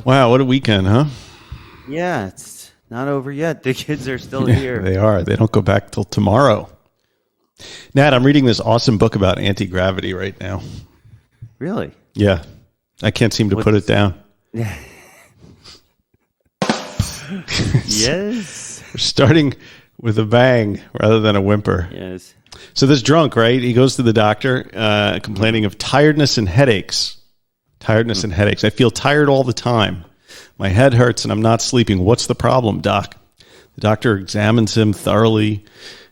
Wow, what a weekend, huh? Yeah, it's not over yet. The kids are still here. They are. They don't go back till tomorrow. Nat, I'm reading this awesome book about anti-gravity right now. Really? Yeah. I can't seem to put it down. Yeah. Yes. We're starting with a bang rather than a whimper. Yes. So this drunk, right? He goes to the doctor complaining of tiredness and headaches. Tiredness and headaches. I feel tired all the time. My head hurts and I'm not sleeping. What's the problem, doc? The doctor examines him thoroughly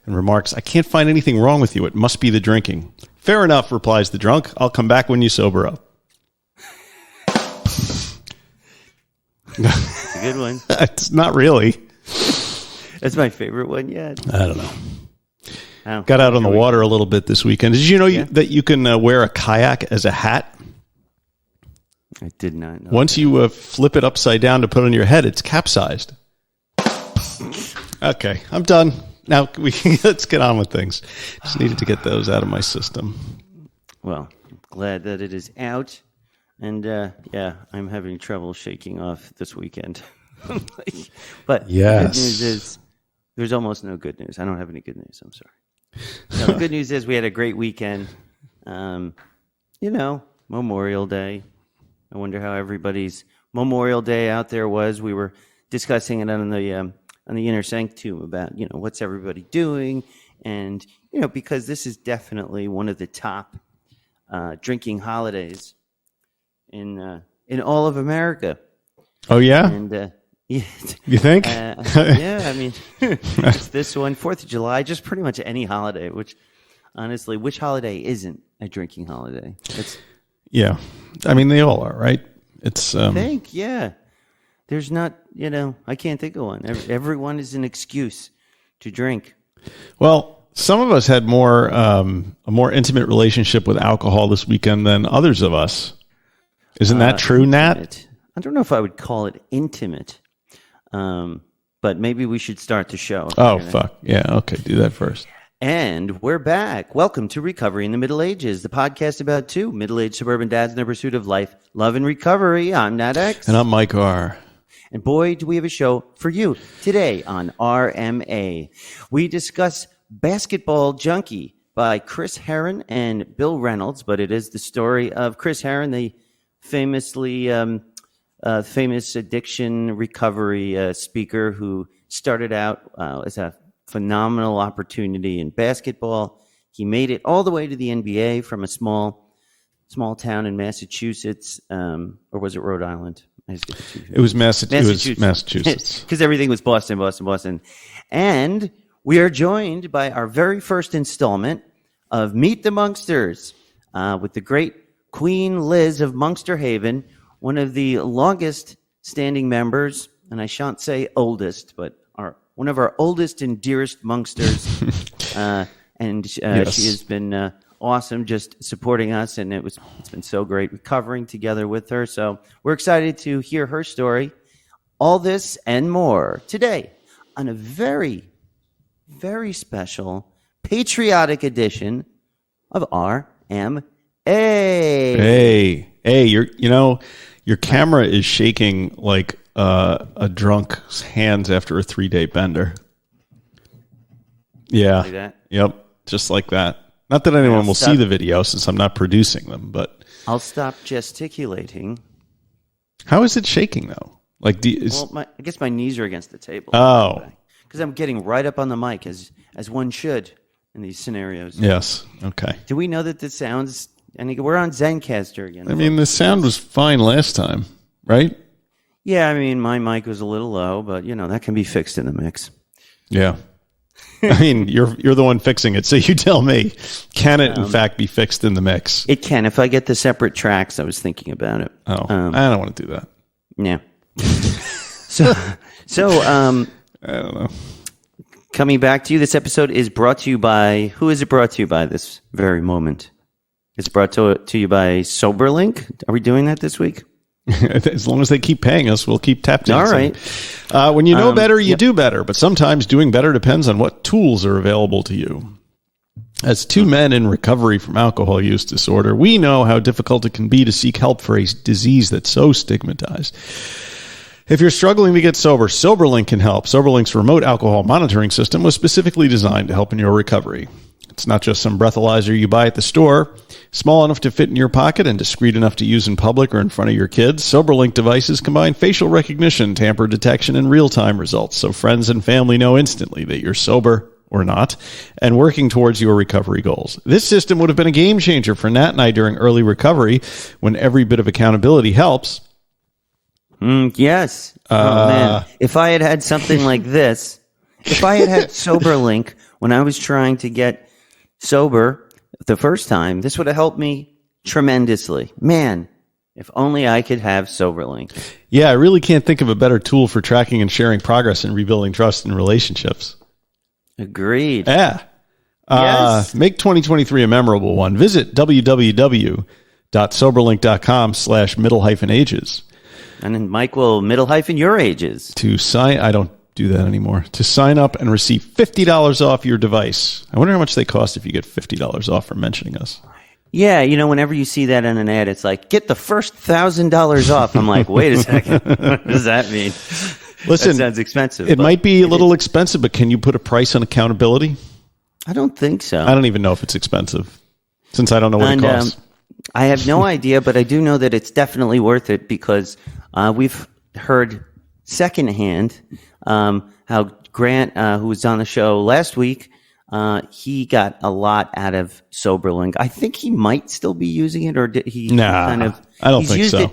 and remarks, I can't find anything wrong with you. It must be the drinking. Fair enough, replies the drunk. I'll come back when you sober up. It's a good one. It's not really. That's my favorite one yet. I don't know. Got out on the water a little bit this weekend. Did you know that you can wear a kayak as a hat? I did not know. Once you flip it upside down to put on your head, it's capsized. Okay, I'm done. Now let's get on with things. Just needed to get those out of my system. Well, I'm glad that it is out. And I'm having trouble shaking off this weekend. But yes. The good news is there's almost no good news. I don't have any good news. I'm sorry. No, the good news is we had a great weekend. Memorial Day. I wonder how everybody's Memorial Day out there was. We were discussing it on the Inner Sanctum about, what's everybody doing. And, because this is definitely one of the top drinking holidays in all of America. Oh, yeah? And you think? I mean, it's this one, 4th of July, just pretty much any holiday, which, honestly, which holiday isn't a drinking holiday? Yeah. I mean, they all are, right? It's. I think, yeah. There's not, I can't think of one. Everyone is an excuse to drink. Well, some of us had a more intimate relationship with alcohol this weekend than others of us. Isn't that true, intimate. Nat? I don't know if I would call it intimate, but maybe we should start the show. Oh, fuck. Yeah, okay. Do that first. And we're back. Welcome to Recovery in the Middle Ages, the podcast about two middle-aged suburban dads in their pursuit of life, love, and recovery. I'm Nat X. And I'm Mike R. And boy, do we have a show for you today on RMA. We discuss Basketball Junkie by Chris Herren and Bill Reynolds, but it is the story of Chris Herren, the famous addiction recovery speaker who started out as a phenomenal opportunity in basketball. He made it all the way to the NBA from a small town in Massachusetts, or was it Rhode Island? It was Massachusetts. Because everything was Boston. And we are joined by our very first installment of Meet the Monksters with the great Queen Liz of Monksterhaven, one of the longest standing members, and I shan't say oldest, but one of our oldest and dearest Monksters. Yes. She has been awesome just supporting us, and it's been so great recovering together with her. So we're excited to hear her story. All this and more today on a very, very special patriotic edition of RMA. Hey, your camera is shaking like a drunk's hands after a 3-day bender. Yeah. Like that? Yep. Just like that. Not that anyone will see the video since I'm not producing them, but I'll stop gesticulating. How is it shaking though? Like, I guess my knees are against the table. Oh, because I'm getting right up on the mic as one should in these scenarios. Yes. Okay. Do we know that this sounds? And we're on Zencaster again. I mean, the sound was fine last time, right? Yeah, I mean, my mic was a little low, but that can be fixed in the mix. Yeah. I mean, you're the one fixing it, so you tell me. Can it, in fact, be fixed in the mix? It can. If I get the separate tracks, I was thinking about it. Oh, I don't want to do that. Yeah. So I don't know. Coming back to you, this episode is brought to you by, who is it brought to you by this very moment? It's brought to you by SoberLink. Are we doing that this week? As long as they keep paying us, we'll keep tap dancing. All right. When you know better, you do better. But sometimes doing better depends on what tools are available to you. As two men in recovery from alcohol use disorder, we know how difficult it can be to seek help for a disease that's so stigmatized. If you're struggling to get sober, SoberLink can help. SoberLink's remote alcohol monitoring system was specifically designed to help in your recovery. It's not just some breathalyzer you buy at the store. Small enough to fit in your pocket and discreet enough to use in public or in front of your kids, SoberLink devices combine facial recognition, tamper detection, and real-time results, so friends and family know instantly that you're sober or not, and working towards your recovery goals. This system would have been a game changer for Nat and I during early recovery, when every bit of accountability helps. Yes. Oh, man. If I had something like this, if I had SoberLink when I was trying to get sober the first time, this would have helped me tremendously. Man, if only I could have SoberLink. Yeah, I really can't think of a better tool for tracking and sharing progress and rebuilding trust in relationships. Agreed. Yeah. Yes. Make 2023 a memorable one. Visit www.soberlink.com/middle-ages. And then Mike will your ages. To sign, I don't do that anymore. To sign up and receive $50 off your device. I wonder how much they cost if you get $50 off for mentioning us. Yeah, whenever you see that in an ad, it's like, get the first $1,000 off. I'm like, wait a second. What does that mean? Listen, that sounds expensive. It might be a little expensive, but can you put a price on accountability? I don't think so. I don't even know if it's expensive, since I don't know what it costs. I have no idea, but I do know that it's definitely worth it because we've heard secondhand how Grant, who was on the show last week, he got a lot out of SoberLink. I think he might still be using it, or did he I don't think so.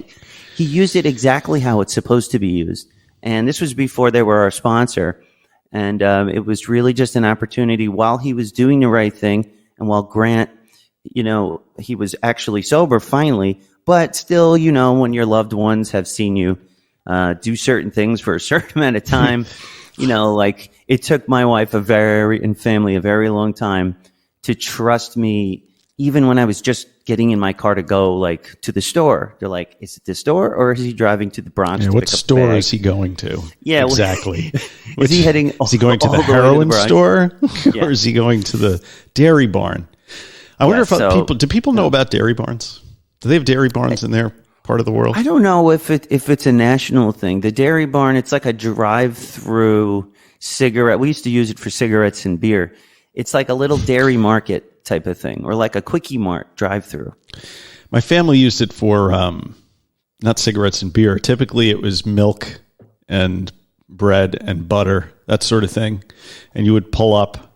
He used it exactly how it's supposed to be used. And this was before they were our sponsor. And it was really just an opportunity while he was doing the right thing and while Grant, he was actually sober finally, but still, when your loved ones have seen you do certain things for a certain amount of time, like it took my wife and family a very long time to trust me, even when I was just getting in my car to go to the store. They're like, is it the store or is he driving to the Bronx? What store is he going to? Yeah, exactly. Is he heading? Is he going to the Herron store or is he going to the dairy barn? I wonder if do people know about dairy barns? Do they have dairy barns in their part of the world? I don't know if it's a national thing. The dairy barn, it's like a drive-through cigarette. We used to use it for cigarettes and beer. It's like a little dairy market type of thing, or like a Quickie Mart drive-through. My family used it for not cigarettes and beer. Typically, it was milk and bread and butter, that sort of thing. And you would pull up.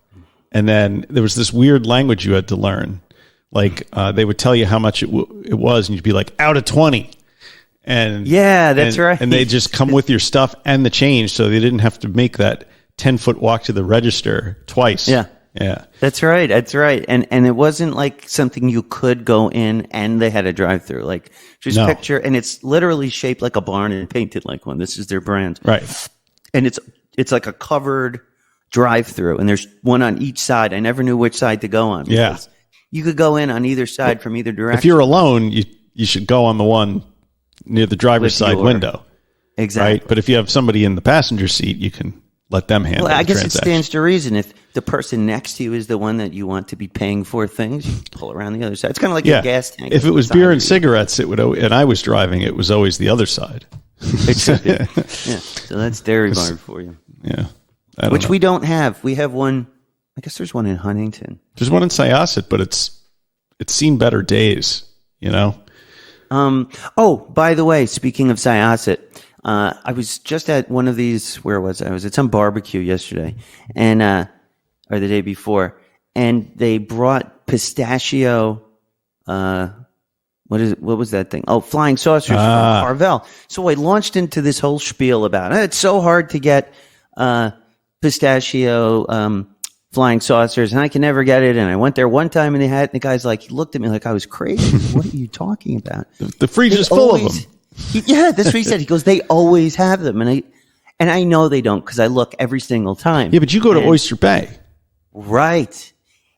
And then there was this weird language you had to learn. They would tell you how much it was, and you'd be like, out of 20. And yeah, that's right. And they just come with your stuff and the change, so they didn't have to make that 10-foot walk to the register twice. Yeah. Yeah. That's right. And it wasn't like something you could go in and they had a drive-through. Just picture, and it's literally shaped like a barn and painted like one. This is their brand. Right. And it's like a covered drive-through, and there's one on each side. I never knew which side to go on. Yeah. You could go in on either side from either direction. If you're alone, you should go on the one near the driver's side window. Exactly. Right? But if you have somebody in the passenger seat, you can let them handle the transaction. I guess it stands to reason. If the person next to you is the one that you want to be paying for things, you pull around the other side. It's kind of like a gas tank. If it was beer and cigarettes, it would, and I was driving, it was always the other side. Yeah. So that's dairy barn for you. Yeah. Which we don't have. We have one. I guess there's one in Huntington. There's one in Syosset, but it's seen better days, Oh, by the way, speaking of Syosset, I was just at one of these. Where was I? I was at some barbecue yesterday, or the day before, and they brought pistachio. What was that thing? Oh, flying saucers from Carvel. So I launched into this whole spiel about it. It's so hard to get pistachio flying saucers, and I can never get it. And I went there one time, and they had. And the guy's like, he looked at me like I was crazy. What are you talking about? The freezer's full of them. That's what he said. He goes, they always have them, and And I know they don't because I look every single time. Yeah, but you go to Oyster Bay. Right.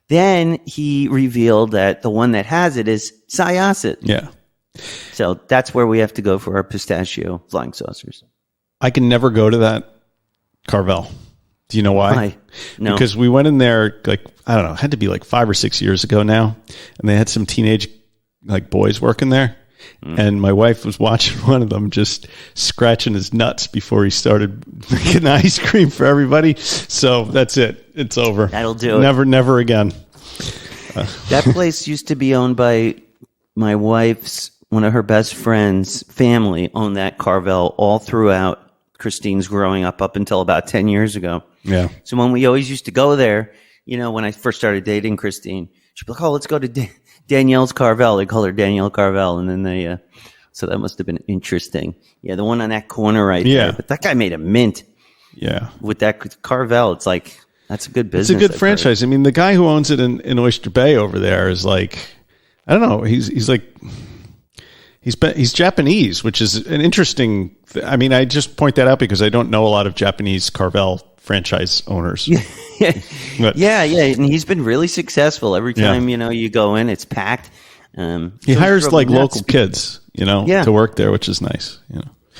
Then he revealed that the one that has it is Syosset. Yeah. So that's where we have to go for our pistachio flying saucers. I can never go to that Carvel. Do you know why? Why? No. Because we went in there, like, I don't know, it had to be like 5 or 6 years ago now. And they had some teenage like boys working there. And my wife was watching one of them just scratching his nuts before he started making ice cream for everybody. So that's it. It's over. That'll do it. Never again. That place used to be owned by my wife's, one of her best friends' family owned that Carvel all throughout Christine's growing up until about 10 years ago. Yeah. So when we always used to go there, you know, when I first started dating Christine, she'd be like, oh, let's go to Danielle's Carvel. They call her Danielle Carvel. And then so that must have been interesting. Yeah, the one on that corner right there. But that guy made a mint. Yeah. With that Carvel, it's like, that's a good business. It's a good franchise. I mean, the guy who owns it in Oyster Bay over there is like, I don't know. He's like, he's Japanese, which is an interesting. I mean, I just point that out because I don't know a lot of Japanese Carvel franchise owners. Yeah, and he's been really successful. Every time you go in, it's packed. He hires like local kids, to work there, which is nice.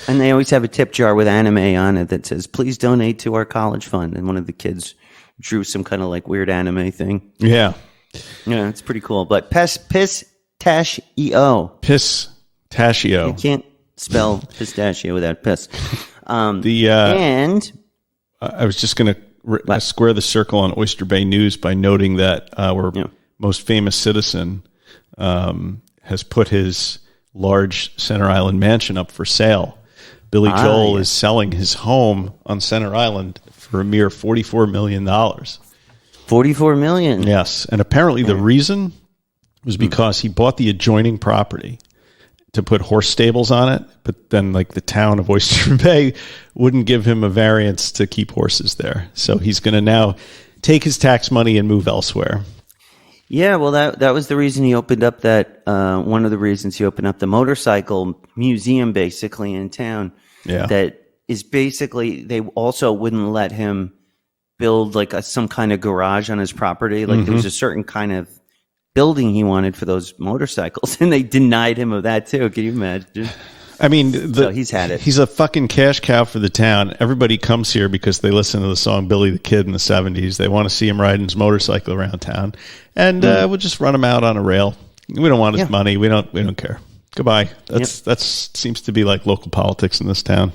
And they always have a tip jar with anime on it that says, "Please donate to our college fund." And one of the kids drew some kind of like weird anime thing. Yeah, it's pretty cool. But pistachio. Pistachio. You can't spell pistachio without piss. And I was just going to square the circle on Oyster Bay News by noting that our most famous citizen has put his large Center Island mansion up for sale. Billy Joel is selling his home on Center Island for a mere $44 million. $44 million? Yes. And apparently the reason was because he bought the adjoining property to put horse stables on it, but then like the town of Oyster Bay wouldn't give him a variance to keep horses there. So he's going to now take his tax money and move elsewhere. Yeah, well, that was the reason he opened up one of the reasons he opened up the motorcycle museum basically in town. Yeah. That is basically, they also wouldn't let him build like some kind of garage on his property. Like there was a certain kind of building he wanted for those motorcycles, and they denied him of that too. Can you imagine? I mean, so he's had it. He's a fucking cash cow for the town. Everybody comes here because they listen to the song Billy the Kid in the 70s. They want to see him riding his motorcycle around town, and we'll just run him out on a rail. We don't want his money. We don't care. Goodbye. That seems to be like local politics in this town.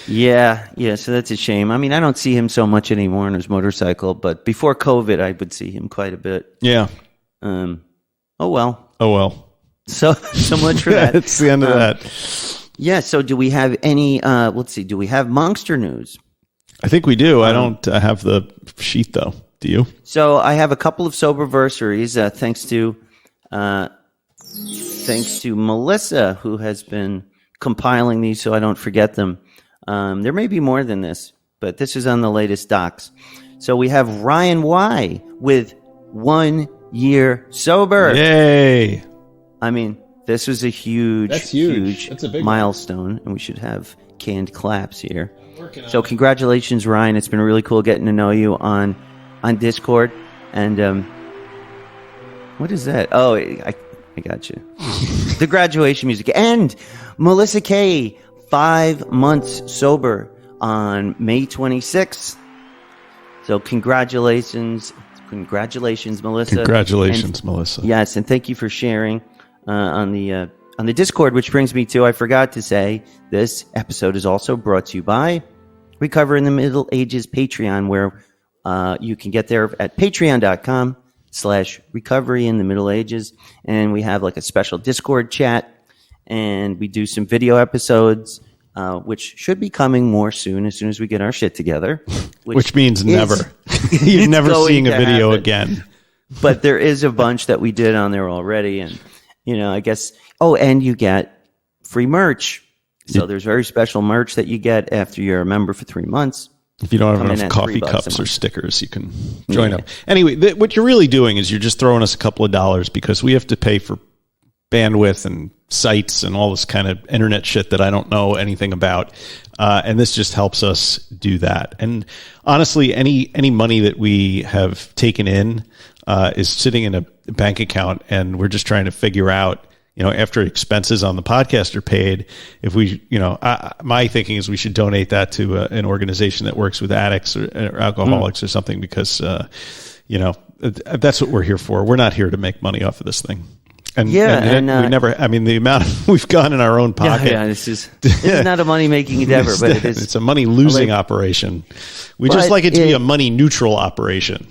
Yeah. So that's a shame. I mean, I don't see him so much anymore on his motorcycle, but before COVID, I would see him quite a bit. Yeah. Oh well. So much for that. It's the end of that. Yeah. So do we have any? Let's see. Do we have Monkster news? I think we do. I don't have the sheet though. Do you? So I have a couple of soberversaries. Thanks to Melissa, who has been compiling these so I don't forget them. There may be more than this, but this is on the latest docs. So we have Ryan Y with 1 year sober. Yay. I mean, this was a huge That's a big milestone, and we should have canned claps here. So congratulations, Ryan. It's been really cool getting to know you on Discord. And what is that? Oh, I got you. The graduation music. And Melissa K, 5 months sober on May 26th. So congratulations, Melissa. Congratulations, Melissa. Yes, and thank you for sharing on the Discord, which brings me to, I forgot to say, this episode is also brought to you by Recover in the Middle Ages Patreon, where you can get there at patreon.com/recovery in the Middle Ages. And we have like a special Discord chat, and we do some video episodes, which should be coming more soon as we get our shit together. Which means never. You're never seeing a video again. But there is a bunch that we did on there already. And, I guess, and you get free merch. So there's very special merch that you get after you're a member for 3 months. If you don't have enough coffee cups or stickers, you can join up. Anyway, what you're really doing is you're just throwing us a couple of dollars because we have to pay for bandwidth and sites and all this kind of internet shit that I don't know anything about. And this just helps us do that. And honestly, any money that we have taken in is sitting in a bank account, and we're just trying to figure out, after expenses on the podcast are paid, if we, my thinking is we should donate that to an organization that works with addicts or alcoholics or something, because, that's what we're here for. We're not here to make money off of this thing. And we never, the amount we've gone in our own pocket. This is not a money-making endeavor, but it is. It's a money-losing operation. We just like it to be a money-neutral operation.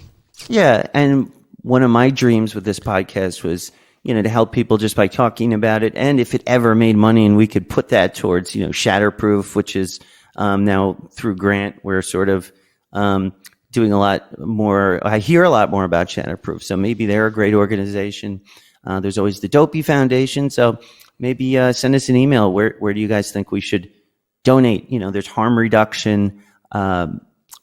Yeah, and one of my dreams with this podcast was, to help people just by talking about it. And if it ever made money and we could put that towards, Shatterproof, which is now through Grant, we're sort of doing a lot more. I hear a lot more about Shatterproof. So maybe they're a great organization. There's always the Dopey Foundation. So maybe send us an email. Where do you guys think we should donate? There's harm reduction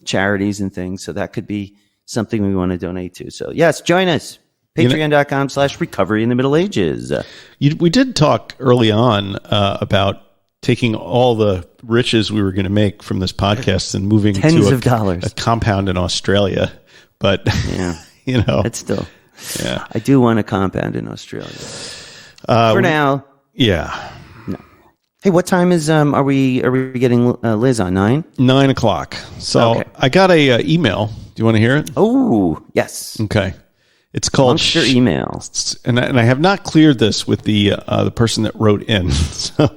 charities and things. So that could be something we want to donate to. So yes, join us. Patreon.com/recovery in the Middle Ages. We did talk early on about taking all the riches we were going to make from this podcast and moving tens to of dollars a compound in Australia. But, yeah, it's still, yeah, I do want a compound in Australia. For now. Yeah. No. Hey, what time is, are we getting Liz on 9? 9 o'clock. So okay. I got a email. Do you want to hear it? Oh, yes. Okay. It's called Monkster email, and I have not cleared this with the person that wrote in. So,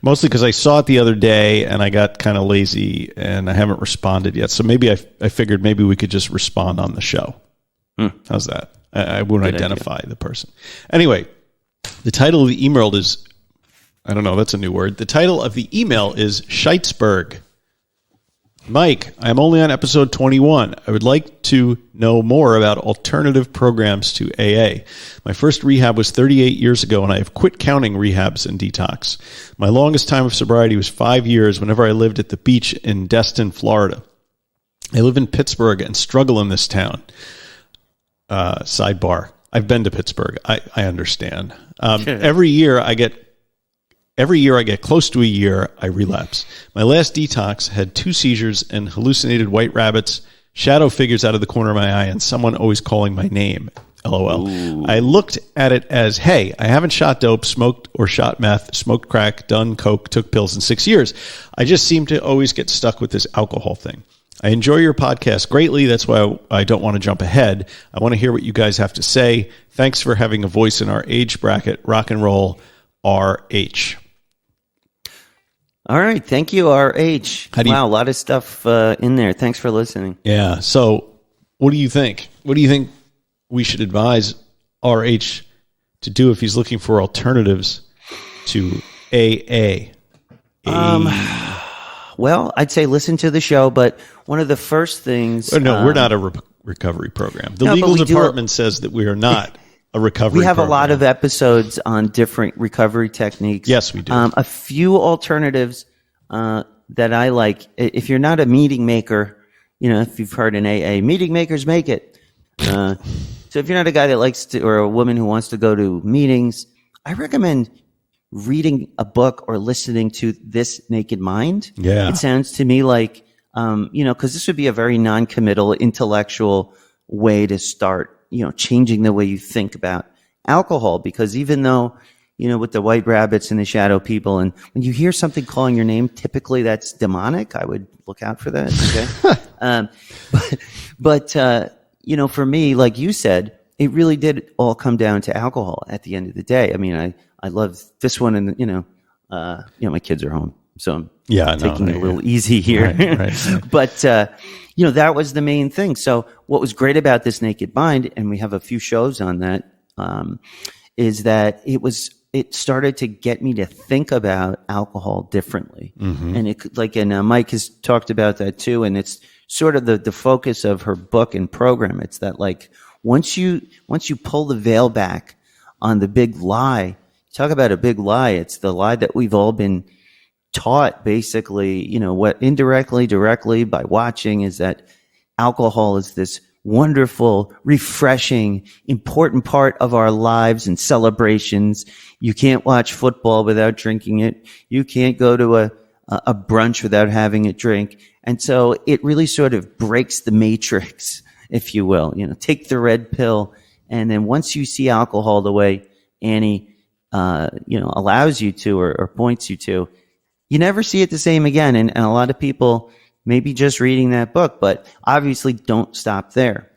mostly because I saw it the other day and I got kind of lazy and I haven't responded yet. So maybe I figured maybe we could just respond on the show. How's that? I won't Good identify idea. The person. Anyway, the title of the email is, I don't know, that's a new word. The title of the email is Scheittsburg. Mike, I'm only on episode 21. I would like to know more about alternative programs to AA. My first rehab was 38 years ago, and I have quit counting rehabs and detox. My longest time of sobriety was 5 years whenever I lived at the beach in Destin, Florida. I live in Pittsburgh and struggle in this town. Sidebar. I've been to Pittsburgh. I understand. Every year I get close to a year, I relapse. My last detox had 2 seizures and hallucinated white rabbits, shadow figures out of the corner of my eye, and someone always calling my name. LOL. Ooh. I looked at it as, hey, I haven't shot dope, smoked or shot meth, smoked crack, done coke, took pills in 6 years. I just seem to always get stuck with this alcohol thing. I enjoy your podcast greatly. That's why I don't want to jump ahead. I want to hear what you guys have to say. Thanks for having a voice in our age bracket. Rock and roll, RH. All right. Thank you, RH. Wow, a lot of stuff in there. Thanks for listening. Yeah. So what do you think? What do you think we should advise RH to do if he's looking for alternatives to AA? Well, I'd say listen to the show, but one of the first things... No, we're not a recovery program. The legal department says that we are not a recovery We have program. A lot of episodes on different recovery techniques. Yes, we do. A few alternatives that I like. If you're not a meeting maker, if you've heard in AA, meeting makers make it. So if you're not a guy that likes to, or a woman who wants to go to meetings, I recommend reading a book or listening to This Naked Mind. Yeah. It sounds to me like, because this would be a very non-committal, intellectual way to start, changing the way you think about alcohol. Because even though, with the white rabbits and the shadow people, and when you hear something calling your name, typically that's demonic. I would look out for that. Okay. But for me, like you said, it really did all come down to alcohol at the end of the day. I mean, I love this one, and my kids are home, so I'm taking it a little easy here. Right. But that was the main thing. So what was great about This Naked Mind, and we have a few shows on that, is that it started to get me to think about alcohol differently, and Mike has talked about that too, and it's sort of the focus of her book and program. It's that like once you pull the veil back on the big lie. Talk about a big lie. It's the lie that we've all been taught, basically, what indirectly, directly by watching, is that alcohol is this wonderful, refreshing, important part of our lives and celebrations. You can't watch football without drinking it. You can't go to a brunch without having a drink. And so it really sort of breaks the matrix, if you will. Take the red pill. And then once you see alcohol the way Annie, allows you to or points you to, you never see it the same again. And a lot of people maybe just reading that book, but obviously don't stop there.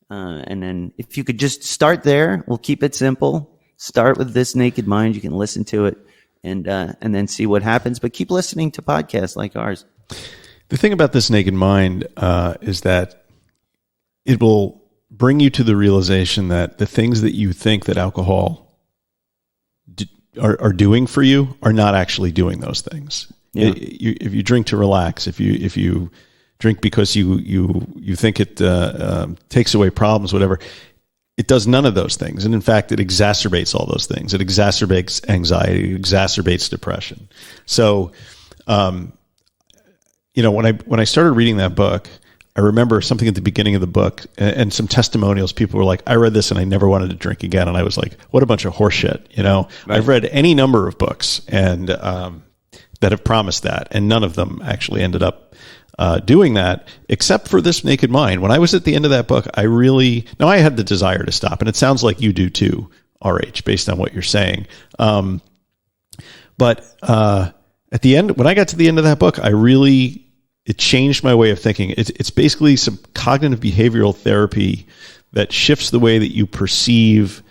And then if you could just start there, we'll keep it simple. Start with This Naked Mind. You can listen to it and then see what happens. But keep listening to podcasts like ours. The thing about This Naked Mind is that it will bring you to the realization that the things that you think that alcohol are doing for you are not actually doing those things. Yeah. If you drink to relax, if you drink because you think it takes away problems, whatever, it does none of those things. And in fact, it exacerbates all those things. It exacerbates anxiety, it exacerbates depression. So, when I started reading that book, I remember something at the beginning of the book and some testimonials. People were like, I read this and I never wanted to drink again. And I was like, what a bunch of horseshit. Right. I've read any number of books and that have promised that. And none of them actually ended up doing that, except for This Naked Mind. When I was at the end of that book, I had the desire to stop. And it sounds like you do too, RH, based on what you're saying. But at the end, when I got to the end of that book, it changed my way of thinking. It's basically some cognitive behavioral therapy that shifts the way that you perceive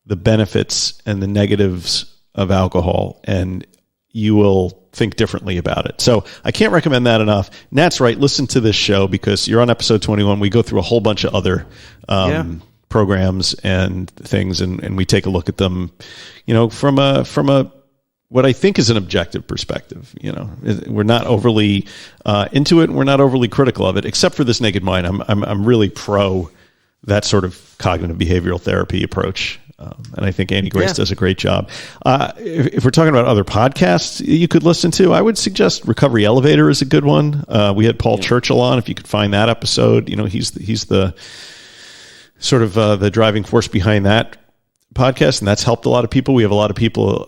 the benefits and the negatives of alcohol, and you will think differently about it. So I can't recommend that enough. Nat's right. Listen to this show because you're on episode 21. We go through a whole bunch of other programs and things, and we take a look at them, from a what I think is an objective perspective. We're not overly into it, and we're not overly critical of it, except for This Naked Mind. I'm really pro that sort of cognitive behavioral therapy approach, and I think Annie Grace does a great job. If we're talking about other podcasts you could listen to, I would suggest Recovery Elevator is a good one. We had Paul Churchill on. If you could find that episode, he's the sort of the driving force behind that podcast, and that's helped a lot of people. We have a lot of people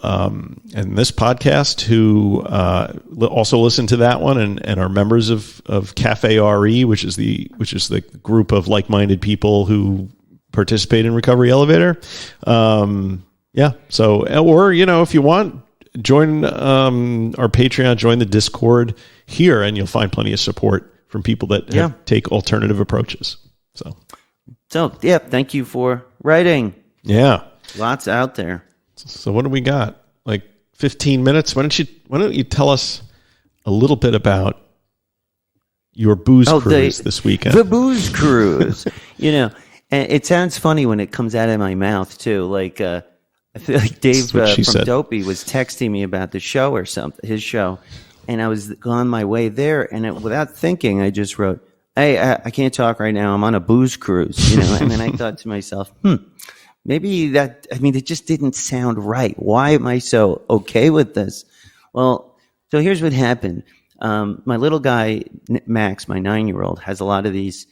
in this podcast who also listen to that one and are members of Cafe RE, which is the group of like-minded people who participate in Recovery Elevator. So, or if you want, join our Patreon, join the Discord here, and you'll find plenty of support from people that take alternative approaches. So thank you for writing. Yeah. Lots out there. So what do we got? Like 15 minutes? Why don't you tell us a little bit about your booze cruise this weekend? The booze cruise. And it sounds funny when it comes out of my mouth too. Like I feel like Dave from Dopey was texting me about the show or something, his show, and I was on my way there, and without thinking, I just wrote, "Hey, I can't talk right now. I'm on a booze cruise." And then I thought to myself, maybe it just didn't sound right. Why am I so okay with this? Well, so here's what happened. My little guy, Max, my 9-year-old, has a lot of these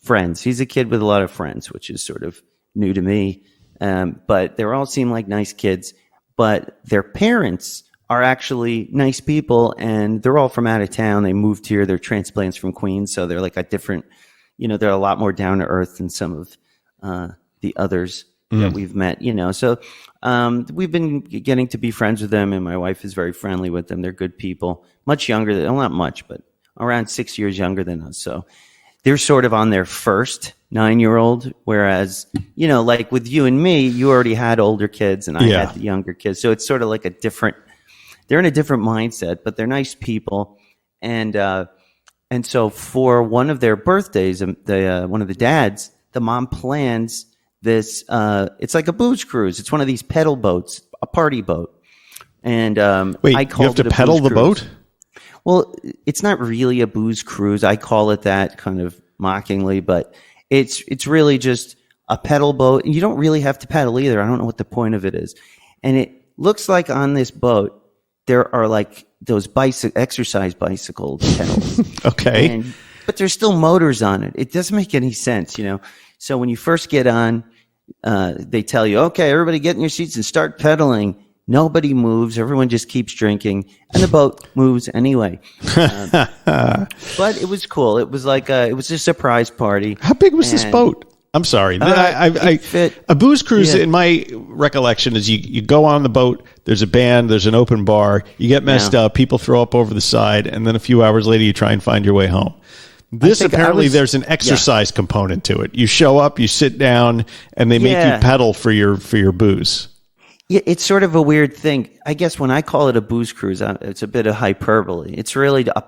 friends. He's a kid with a lot of friends, which is sort of new to me. But they all seem like nice kids. But their parents are actually nice people, and they're all from out of town. They moved here. They're transplants from Queens, so they're like a different, they're a lot more down to earth than some of the others that we've met, So we've been getting to be friends with them, and my wife is very friendly with them. They're good people, much younger than, well, not much, but around 6 years younger than us. So they're sort of on their first 9-year-old, whereas, like with you and me, you already had older kids and I had the younger kids. So it's sort of like they're in a different mindset, but they're nice people. And so for one of their birthdays, one of the dads, the mom plans this, it's like a booze cruise. It's one of these pedal boats, a party boat. And wait, I called you have to pedal the boat? Well, it's not really a booze cruise. I call it that kind of mockingly, but it's really just a pedal boat. And you don't really have to pedal either. I don't know what the point of it is. And it looks like on this boat, there are like those exercise bicycle pedals. Okay. And but there's still motors on it. It doesn't make any sense, you know. So when you first get on, they tell you, okay, everybody get in your seats and start pedaling. Nobody moves. Everyone just keeps drinking, and the boat moves anyway. But it was cool. It was like it was a surprise party. How big was this boat? I'm sorry. A booze cruise, in my recollection, is you go on the boat, there's a band, there's an open bar, you get messed up, people throw up over the side, and then a few hours later you try and find your way home. This apparently there's an exercise component to it. You show up, you sit down, and they make you pedal for your booze. Yeah, it's sort of a weird thing. I guess when I call it a booze cruise, it's a bit of hyperbole. It's really a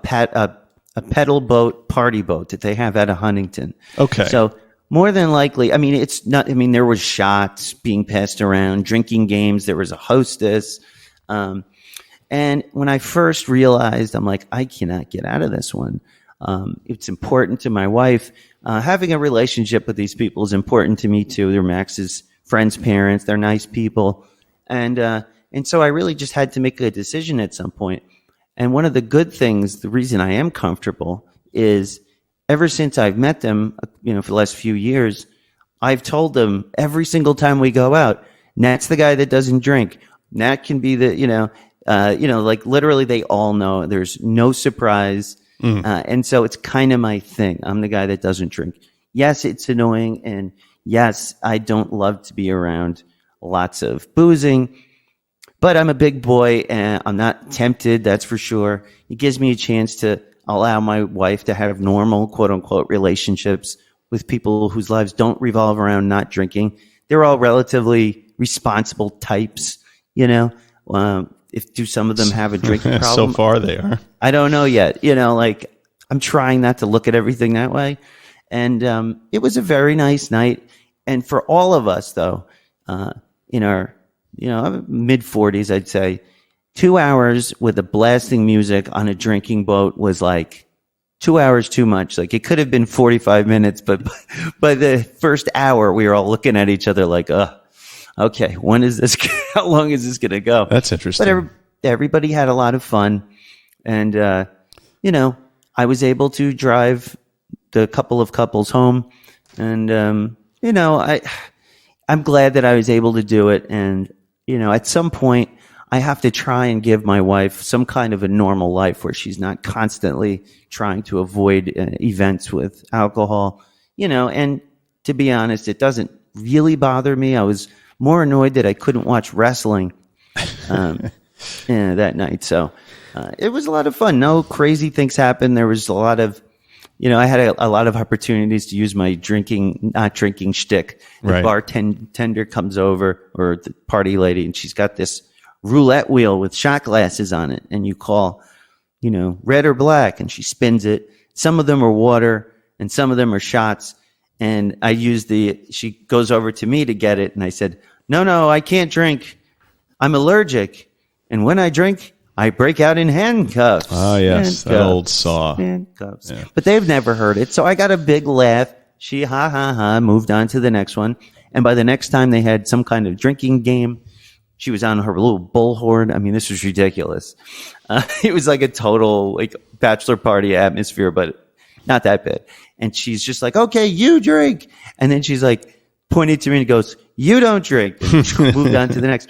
pedal boat, party boat that they have out of Huntington. Okay. So more than likely, I mean, it's not, I mean, there was shots being passed around, drinking games. There was a hostess. And when I first realized, I'm like, I cannot get out of this one. It's important to my wife. Having a relationship with these people is important to me too. They're Max's friends' parents. They're nice people. And so I really just had to make a decision at some point. And one of the good things, the reason I am comfortable is ever since I've met them, you know, for the last few years, I've told them every single time we go out, Nat's the guy that doesn't drink. Nat can be the, like literally they all know. There's no surprise. And so it's kind of my thing. I'm the guy that doesn't drink. Yes, it's annoying. And yes, I don't love to be around lots of boozing, but I'm a big boy and I'm not tempted. That's for sure. It gives me a chance to allow my wife to have normal, quote unquote, relationships with people whose lives don't revolve around not drinking. They're all relatively responsible types, you know. Do some of them have a drinking problem? So far they are. I don't know yet. You know, like I'm trying not to look at everything that way. And it was a very nice night. And for all of us, though, in our, mid 40s, I'd say 2 hours with the blasting music on a drinking boat was like 2 hours too much. Like it could have been 45 minutes, but by the first hour, we were all looking at each other like, okay, when is this? How long is this going to go? That's interesting. But everybody had a lot of fun. And, I was able to drive the couple of couples home. And, I'm glad that I was able to do it. And, at some point, I have to try and give my wife some kind of a normal life where she's not constantly trying to avoid events with alcohol, and to be honest, it doesn't really bother me. I was more annoyed that I couldn't watch wrestling that night. So it was a lot of fun. No crazy things happened. There was a lot of, I had a lot of opportunities to use my not drinking shtick. The bartender comes over, or the party lady, and she's got this roulette wheel with shot glasses on it. And you call, red or black, and she spins it. Some of them are water and some of them are shots. And she goes over to me to get it. And I said, no, I can't drink. I'm allergic. And when I drink, I break out in handcuffs. Oh, yes. That old saw. Handcuffs. Yeah. But they've never heard it. So I got a big laugh. She, moved on to the next one. And by the next time they had some kind of drinking game, she was on her little bullhorn. I mean, this was ridiculous. It was like a total bachelor party atmosphere, but not that bad. And she's just like, okay, you drink. And then she's like, pointed to me and goes, you don't drink. And she moved on to the next.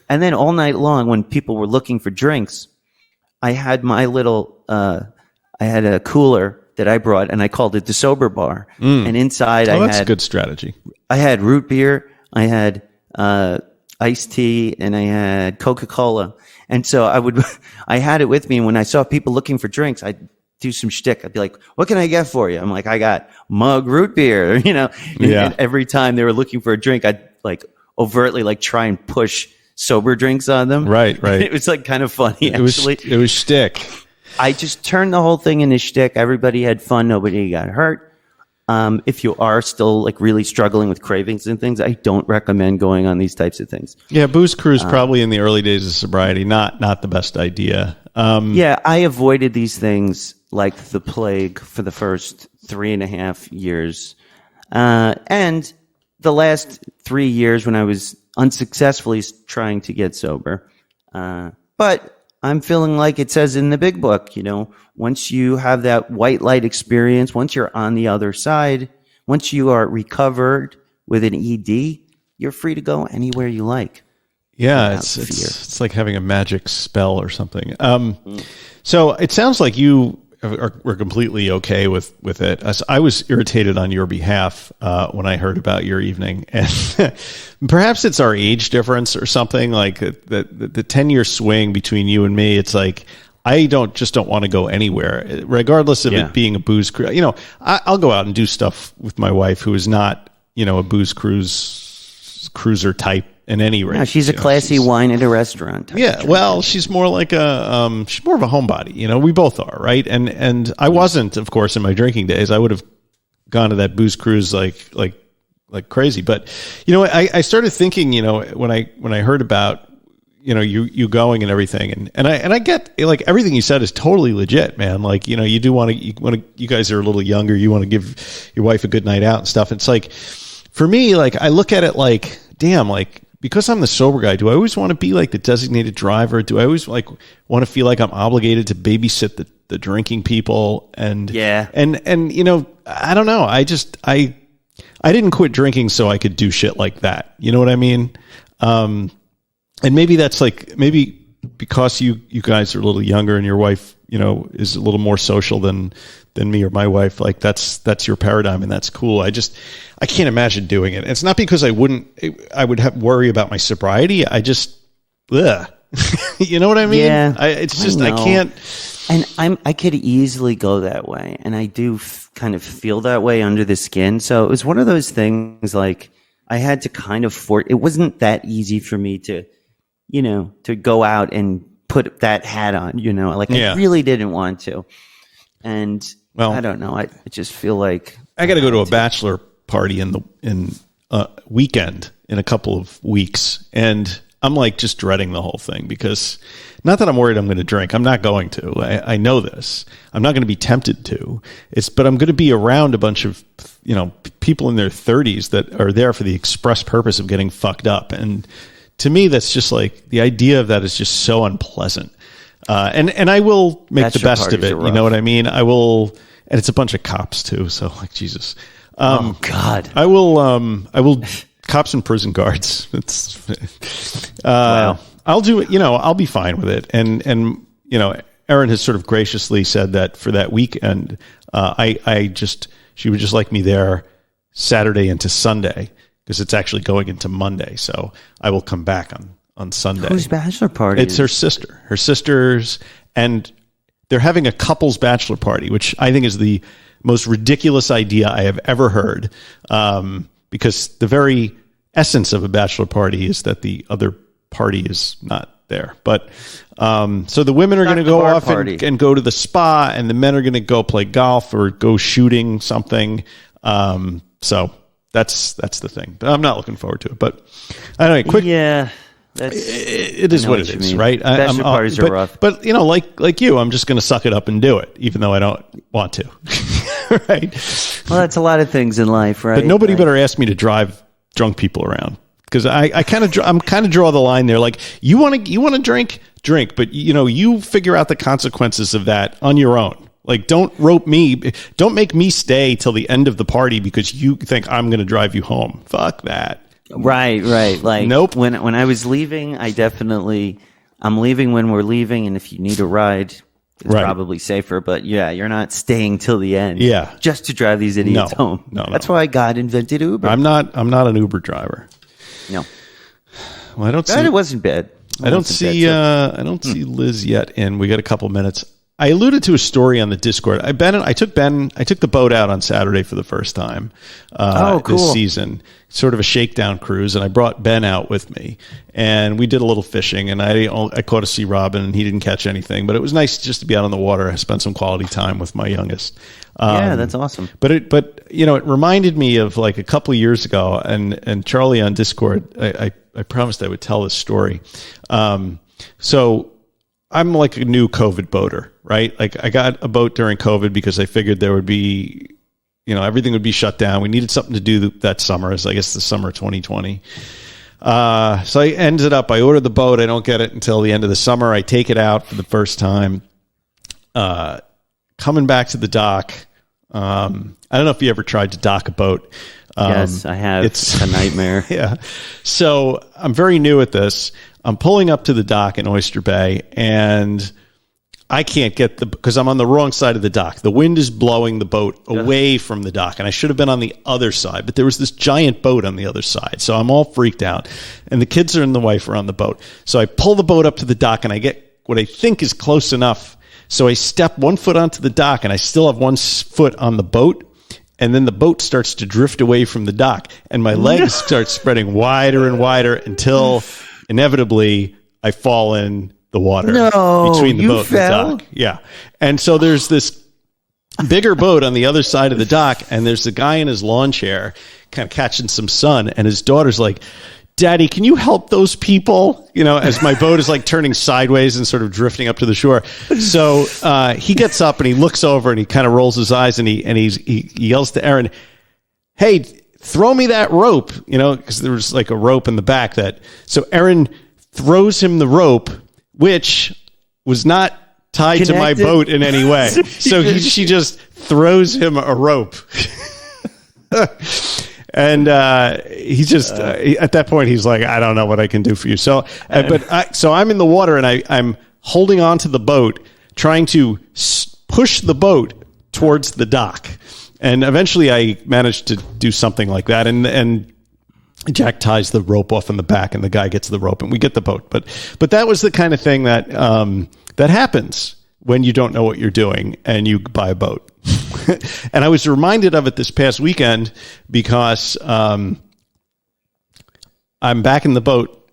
And then all night long, when people were looking for drinks, I had my little, I had a cooler that I brought, and I called it the sober bar. And inside that's a good strategy. I had root beer, I had iced tea, and I had Coca-Cola. And so I had it with me. And when I saw people looking for drinks, I'd do some shtick. I'd be like, what can I get for you? I'm like, I got mug root beer, And every time they were looking for a drink, I'd overtly try and push sober drinks on them. Right. It was kind of funny, actually. It was shtick. I just turned the whole thing into shtick. Everybody had fun. Nobody got hurt. If you are still really struggling with cravings and things, I don't recommend going on these types of things. Yeah, booze cruise probably in the early days of sobriety, not the best idea. I avoided these things like the plague for the first 3.5 years. And the last 3 years when I was unsuccessfully trying to get sober. But I'm feeling like it says in the big book, once you have that white light experience, once you're on the other side, once you are recovered with an ED, you're free to go anywhere you like. Yeah, it's like having a magic spell or something. So it sounds like you were completely okay with it. As I was irritated on your behalf when I heard about your evening, and perhaps it's our age difference or something. Like the 10-year swing between you and me. It's like I don't want to go anywhere, regardless of it being a booze cruise. I'll go out and do stuff with my wife, who is not a booze cruiser type. In any rate, she's a classy wine at a restaurant. Yeah, well, she's more like she's more of a homebody. We both are, right? And I wasn't, of course, in my drinking days. I would have gone to that booze cruise like crazy. But I started thinking, when I heard about you going and everything, and I get like everything you said is totally legit, man. Like you do want to you guys are a little younger. You want to give your wife a good night out and stuff. It's like for me, like I look at it like, damn, like. Because I'm the sober guy, do I always want to be like the designated driver? Do I always like want to feel like I'm obligated to babysit the drinking people? And I don't know. I didn't quit drinking so I could do shit like that. You know what I mean? And maybe that's like maybe because you guys are a little younger and your wife is a little more social than me or my wife. Like that's your paradigm, and that's cool. I can't imagine doing it. It's not because I would have worry about my sobriety. I just, you know what I mean? Yeah, I can't. And I could easily go that way, and I do kind of feel that way under the skin. So it was one of those things. Like I had to kind of it wasn't that easy for me to, to go out and put that hat on. I really didn't want to, and. Well, I don't know. I just feel like I got to go to a bachelor party in weekend in a couple of weeks, and I'm like just dreading the whole thing because not that I'm worried I'm going to drink. I'm not going to. I know this. I'm not going to be tempted to. But I'm going to be around a bunch of people in their 30s that are there for the express purpose of getting fucked up, and to me that's just like the idea of that is just so unpleasant. And I will make the best of it. You know what I mean? I will, and it's a bunch of cops too. So like Jesus. Oh God. I will cops and prison guards. Wow. I'll do it. I'll be fine with it. And Herron has sort of graciously said that for that weekend, she would just like me there Saturday into Sunday because it's actually going into Monday. So I will come back on Sunday. Whose bachelor party? It's her sister. Her sister's, and they're having a couple's bachelor party, which I think is the most ridiculous idea I have ever heard. Because the very essence of a bachelor party is that the other party is not there. But so the women are going to go off and go to the spa, and the men are going to go play golf or go shooting something. So that's the thing. But I'm not looking forward to it. But anyway, quick. Yeah. It is what it is, right? Bachelor parties are rough. But like you, I'm just going to suck it up and do it, even though I don't want to. Right? Well, that's a lot of things in life, right? But nobody better ask me to drive drunk people around, because I'm kind of draw the line there. Like you want to drink, but you figure out the consequences of that on your own. Like don't make me stay till the end of the party because you think I'm going to drive you home. Fuck that. Right. Like nope. When I was leaving, I'm leaving when we're leaving, and if you need a ride, it's probably safer. But yeah, you're not staying till the end. Yeah. Just to drive these idiots home. No. That's why God invented Uber. I'm not an Uber driver. No. Well, I don't see. It wasn't bad. I don't see Liz yet in. We got a couple minutes. I alluded to a story on the Discord. I took the boat out on Saturday for the first time cool. this season, sort of a shakedown cruise, and I brought Ben out with me, and we did a little fishing, and I caught a sea robin, and he didn't catch anything, but it was nice just to be out on the water. I spent some quality time with my youngest. Yeah, that's awesome. But it reminded me of like a couple of years ago, and Charlie on Discord, I promised I would tell this story. So I'm like a new COVID boater, right? Like I got a boat during COVID because I figured there would be, everything would be shut down. We needed something to do that summer, as I guess the summer of 2020. So I ended up, I ordered the boat. I don't get it until the end of the summer. I take it out for the first time. Coming back to the dock. I don't know if you ever tried to dock a boat. Yes, I have. It's a nightmare. Yeah. So I'm very new at this. I'm pulling up to the dock in Oyster Bay, and I can't get because I'm on the wrong side of the dock. The wind is blowing the boat away from the dock, and I should have been on the other side, but there was this giant boat on the other side. So I'm all freaked out, and the kids and the wife are on the boat. So I pull the boat up to the dock, and I get what I think is close enough. So I step 1 foot onto the dock, and I still have 1 foot on the boat. And then the boat starts to drift away from the dock, and my legs start spreading wider and wider until inevitably I fall in the water between the boat and the dock. Yeah. And so there's this bigger boat on the other side of the dock, and there's a guy in his lawn chair kind of catching some sun, and his daughter's like, Daddy, can you help those people? You know, as my boat is like turning sideways and sort of drifting up to the shore. So he gets up and he looks over and he kind of rolls his eyes and he yells to Aaron, hey, throw me that rope, you know, because there was like a rope in the back so Aaron throws him the rope, which was not tied to my boat in any way. So she just throws him a rope. And he just at that point he's like, I don't know what I can do for you. So, so I'm in the water and I'm holding on to the boat, trying to push the boat towards the dock. And eventually I managed to do something like that. And Jack ties the rope off in the back, and the guy gets the rope, and we get the boat. But that was the kind of thing that that happens when you don't know what you're doing and you buy a boat. And I was reminded of it this past weekend because I'm back in the boat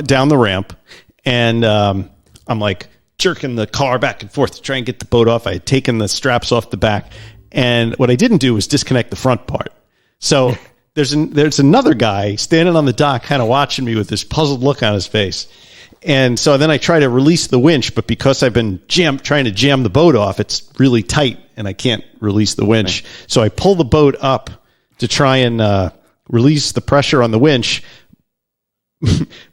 down the ramp, and I'm like jerking the car back and forth to try and get the boat off. I had taken the straps off the back, and what I didn't do was disconnect the front part. So there's another guy standing on the dock kind of watching me with this puzzled look on his face. And so then I try to release the winch, but because I've been trying to jam the boat off, it's really tight and I can't release the winch. Right. So I pull the boat up to try and release the pressure on the winch.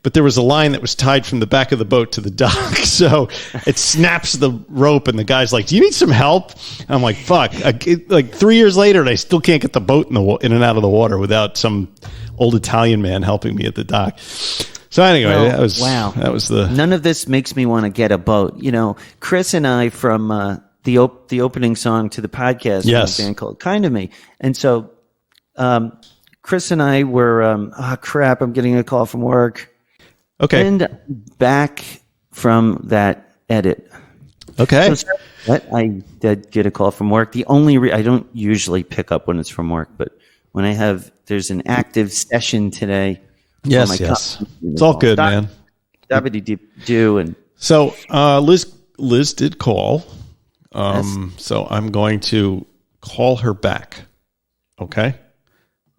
But there was a line that was tied from the back of the boat to the dock. So it snaps the rope, and the guy's like, do you need some help? I'm like, fuck. Like 3 years later, and I still can't get the boat in and out of the water without some old Italian man helping me at the dock. So anyway, that was the... None of this makes me want to get a boat. You know, Chris and I from the opening song to the podcast, yes, a band called Kind of Me. And so Chris and I were, I'm getting a call from work. Okay. And back from that edit. Okay. So I did get a call from work. The only I don't usually pick up when it's from work, but when there's an active session today. Yes. It's all good, man. Do and so Liz did call. So I'm going to call her back. Okay.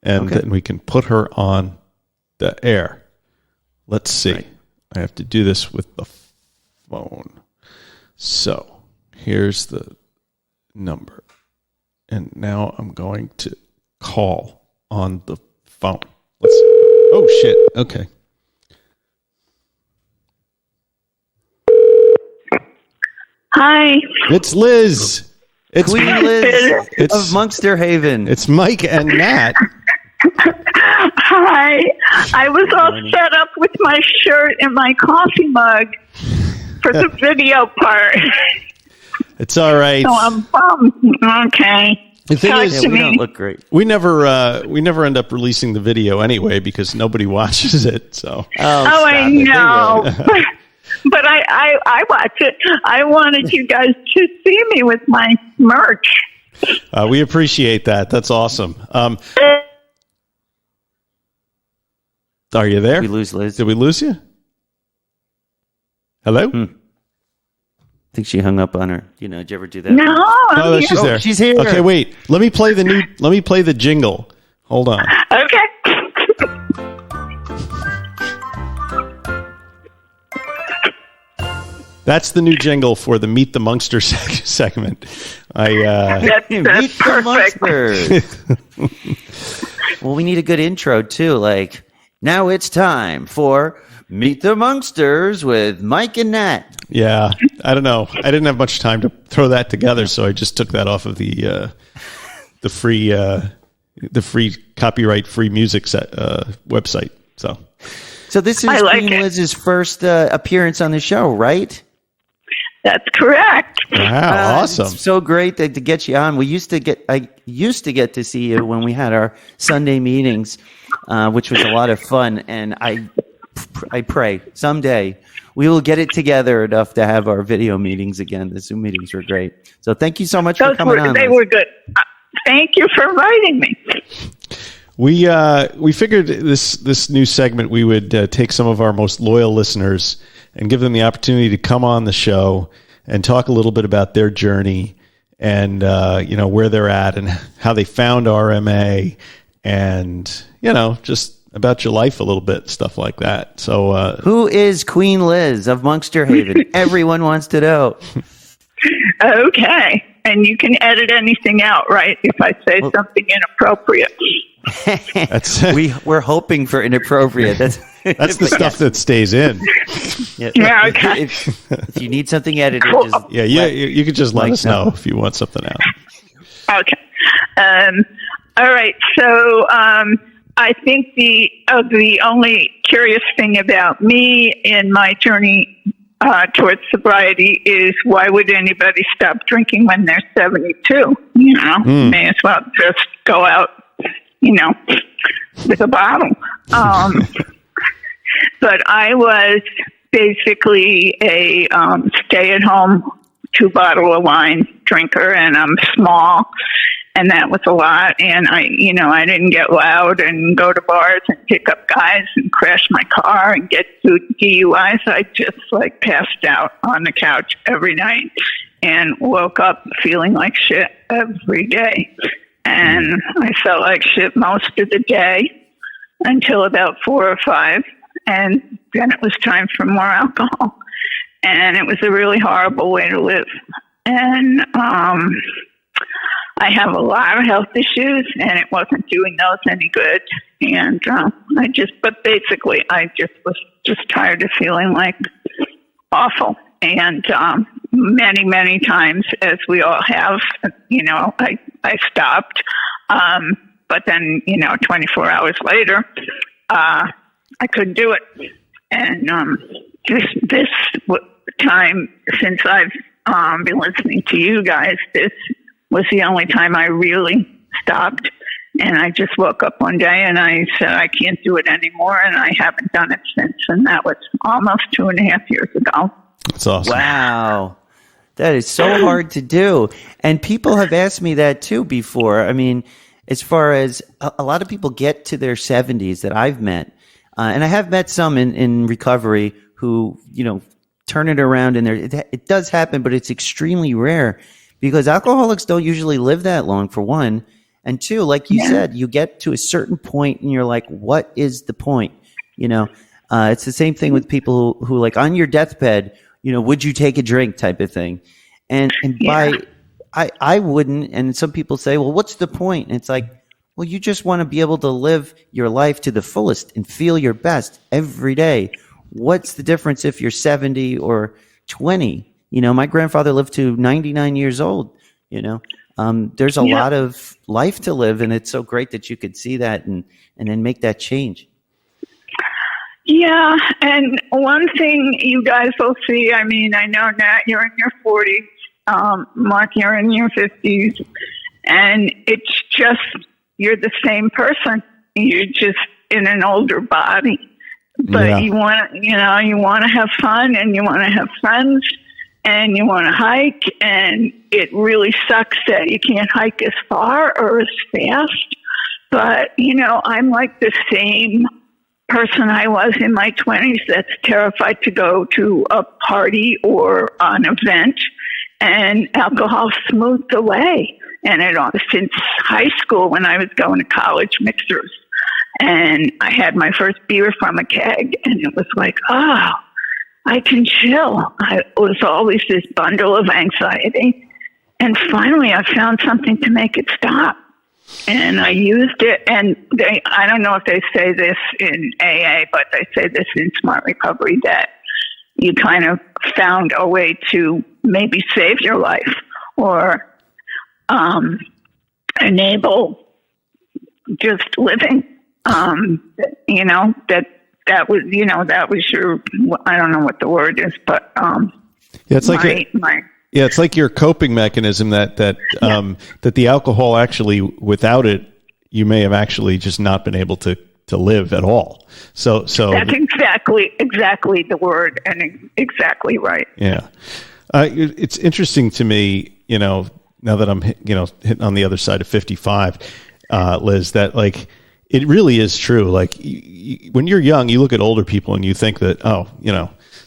And then we can put her on the air. Let's see. Right. I have to do this with the phone. So here's the number. And now I'm going to call on the phone. Let's see. Oh, shit. Okay. Hi. It's Liz. It's Queen Liz of Monksterhaven. It's Mike and Nat. Hi. I was all set up with my shirt and my coffee mug for the video part. It's all right. So I'm bummed. Okay. The thing is, we don't look great. We never end up releasing the video anyway because nobody watches it. So. I know. But I watch it. I wanted you guys to see me with my merch. We appreciate that. That's awesome. Are you there? Did we lose Liz? Did we lose you? Hello? I think she hung up on her. You know, did you ever do that? No, she's there. She's here. Okay, wait. Let me play the jingle. Hold on. Okay. That's the new jingle for the Meet the Monkster segment. That's Meet perfect. the Monkster. Well, we need a good intro too. Like, Now it's time for Meet the Monksters with Mike and Nat. Yeah, I don't know. I didn't have much time to throw that together, so I just took that off of the free copyright free music website. So this is Queen Liz's first appearance on the show, right? That's correct. Wow, awesome! It's so great to get you on. I used to get to see you when we had our Sunday meetings, which was a lot of fun. And I pray someday we will get it together enough to have our video meetings again. The Zoom meetings were great. So thank you so much for coming on. They were good. Thank you for inviting me. We figured this new segment we would take some of our most loyal listeners and give them the opportunity to come on the show and talk a little bit about their journey and where they're at and how they found RMA and just about your life a little bit, stuff like that. So who is Queen Liz of Monksterhaven? Everyone wants to know. Okay. And you can edit anything out, right? If I say something inappropriate. We're hoping for inappropriate. That's the stuff that stays in. Yeah, okay. If you need something edited, cool. You could just let us know if you want something out. Okay. All right. So I think the only curious thing about me in my journey towards sobriety is why would anybody stop drinking when they're 72? May as well just go out, with a bottle. But I was basically a stay-at-home 2-bottle of wine drinker, and I'm small, and that was a lot. And I didn't get loud and go to bars and pick up guys and crash my car and get DUIs. I just passed out on the couch every night and woke up feeling like shit every day. And I felt like shit most of the day until about 4 or 5. And then it was time for more alcohol. And it was a really horrible way to live. And I have a lot of health issues, and it wasn't doing those any good. And I just was just tired of feeling like awful. And many, many times, as we all have, I stopped. But then, 24 hours later, I couldn't do it. And this time, since I've been listening to you guys, this was the only time I really stopped. And I just woke up one day and I said, I can't do it anymore. And I haven't done it since. And that was almost 2.5 years ago. That's awesome. Wow. That is so hard to do. And people have asked me that too before. I mean, as far as a lot of people get to their 70s that I've met, and I have met some in recovery who, turn it around, and it does happen, but it's extremely rare because alcoholics don't usually live that long, for one. And two, like you said, you get to a certain point and you're like, what is the point? It's the same thing with people who like on your deathbed, would you take a drink type of thing? And I wouldn't. And some people say, well, what's the point? And it's like, well, you just want to be able to live your life to the fullest and feel your best every day. What's the difference if you're 70 or 20? My grandfather lived to 99 years old. There's a lot of life to live, and it's so great that you could see that and then make that change. Yeah, and one thing you guys will see, I know, Nat, you're in your 40s, Mark, you're in your 50s, and it's just, you're the same person. You're just in an older body. But you want to have fun, and you want to have friends, and you want to hike, and it really sucks that you can't hike as far or as fast. But, I'm like the same person I was in my 20s that's terrified to go to a party or an event, and alcohol smoothed the way. And since high school, when I was going to college mixers, and I had my first beer from a keg, and it was like, I can chill. It was always this bundle of anxiety. And finally, I found something to make it stop. And I used it, and I don't know if they say this in AA, but they say this in Smart Recovery, that you kind of found a way to maybe save your life or enable just living. That was your, I don't know what the word is, but it's like it's like your coping mechanism that the alcohol actually, without it, you may have actually just not been able to live at all. So that's exactly the word, and exactly right. Yeah. It's interesting to me, now that I'm, hitting on the other side of 55, Liz, that like, it really is true. Like when you're young, you look at older people and you think that,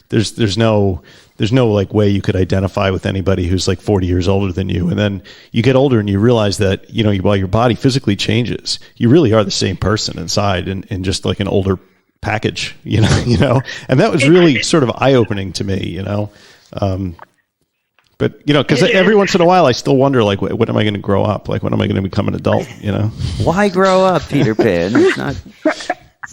there's no like way you could identify with anybody who's like 40 years older than you. And then you get older and you realize that, while your body physically changes, you really are the same person inside and just like an older package, and that was really sort of eye-opening to me, But, because every once in a while I still wonder, like, when am I going to grow up? Like, when am I going to become an adult, Why grow up, Peter Pan? It's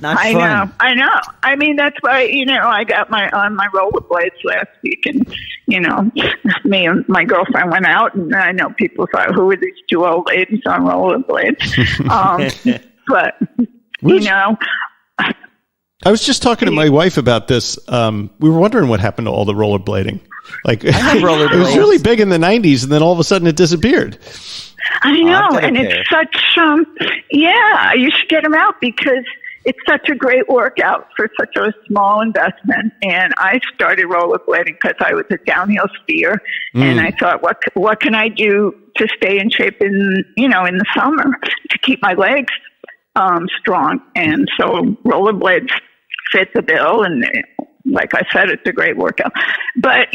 not fun. I know. I mean, that's why, I got on my rollerblades last week, and, me and my girlfriend went out, and I know people thought, who are these two old ladies on rollerblades? But, I was just talking to my wife about this. We were wondering what happened to all the rollerblading. Like, it was really big in the 90s, and then all of a sudden it disappeared. I know, and it's such, you should get them out because it's such a great workout for such a small investment. And I started rollerblading because I was a downhill skier, and I thought, what can I do to stay in shape in the summer to keep my legs strong? And so rollerblades fit the bill, and like I said, it's a great workout. But,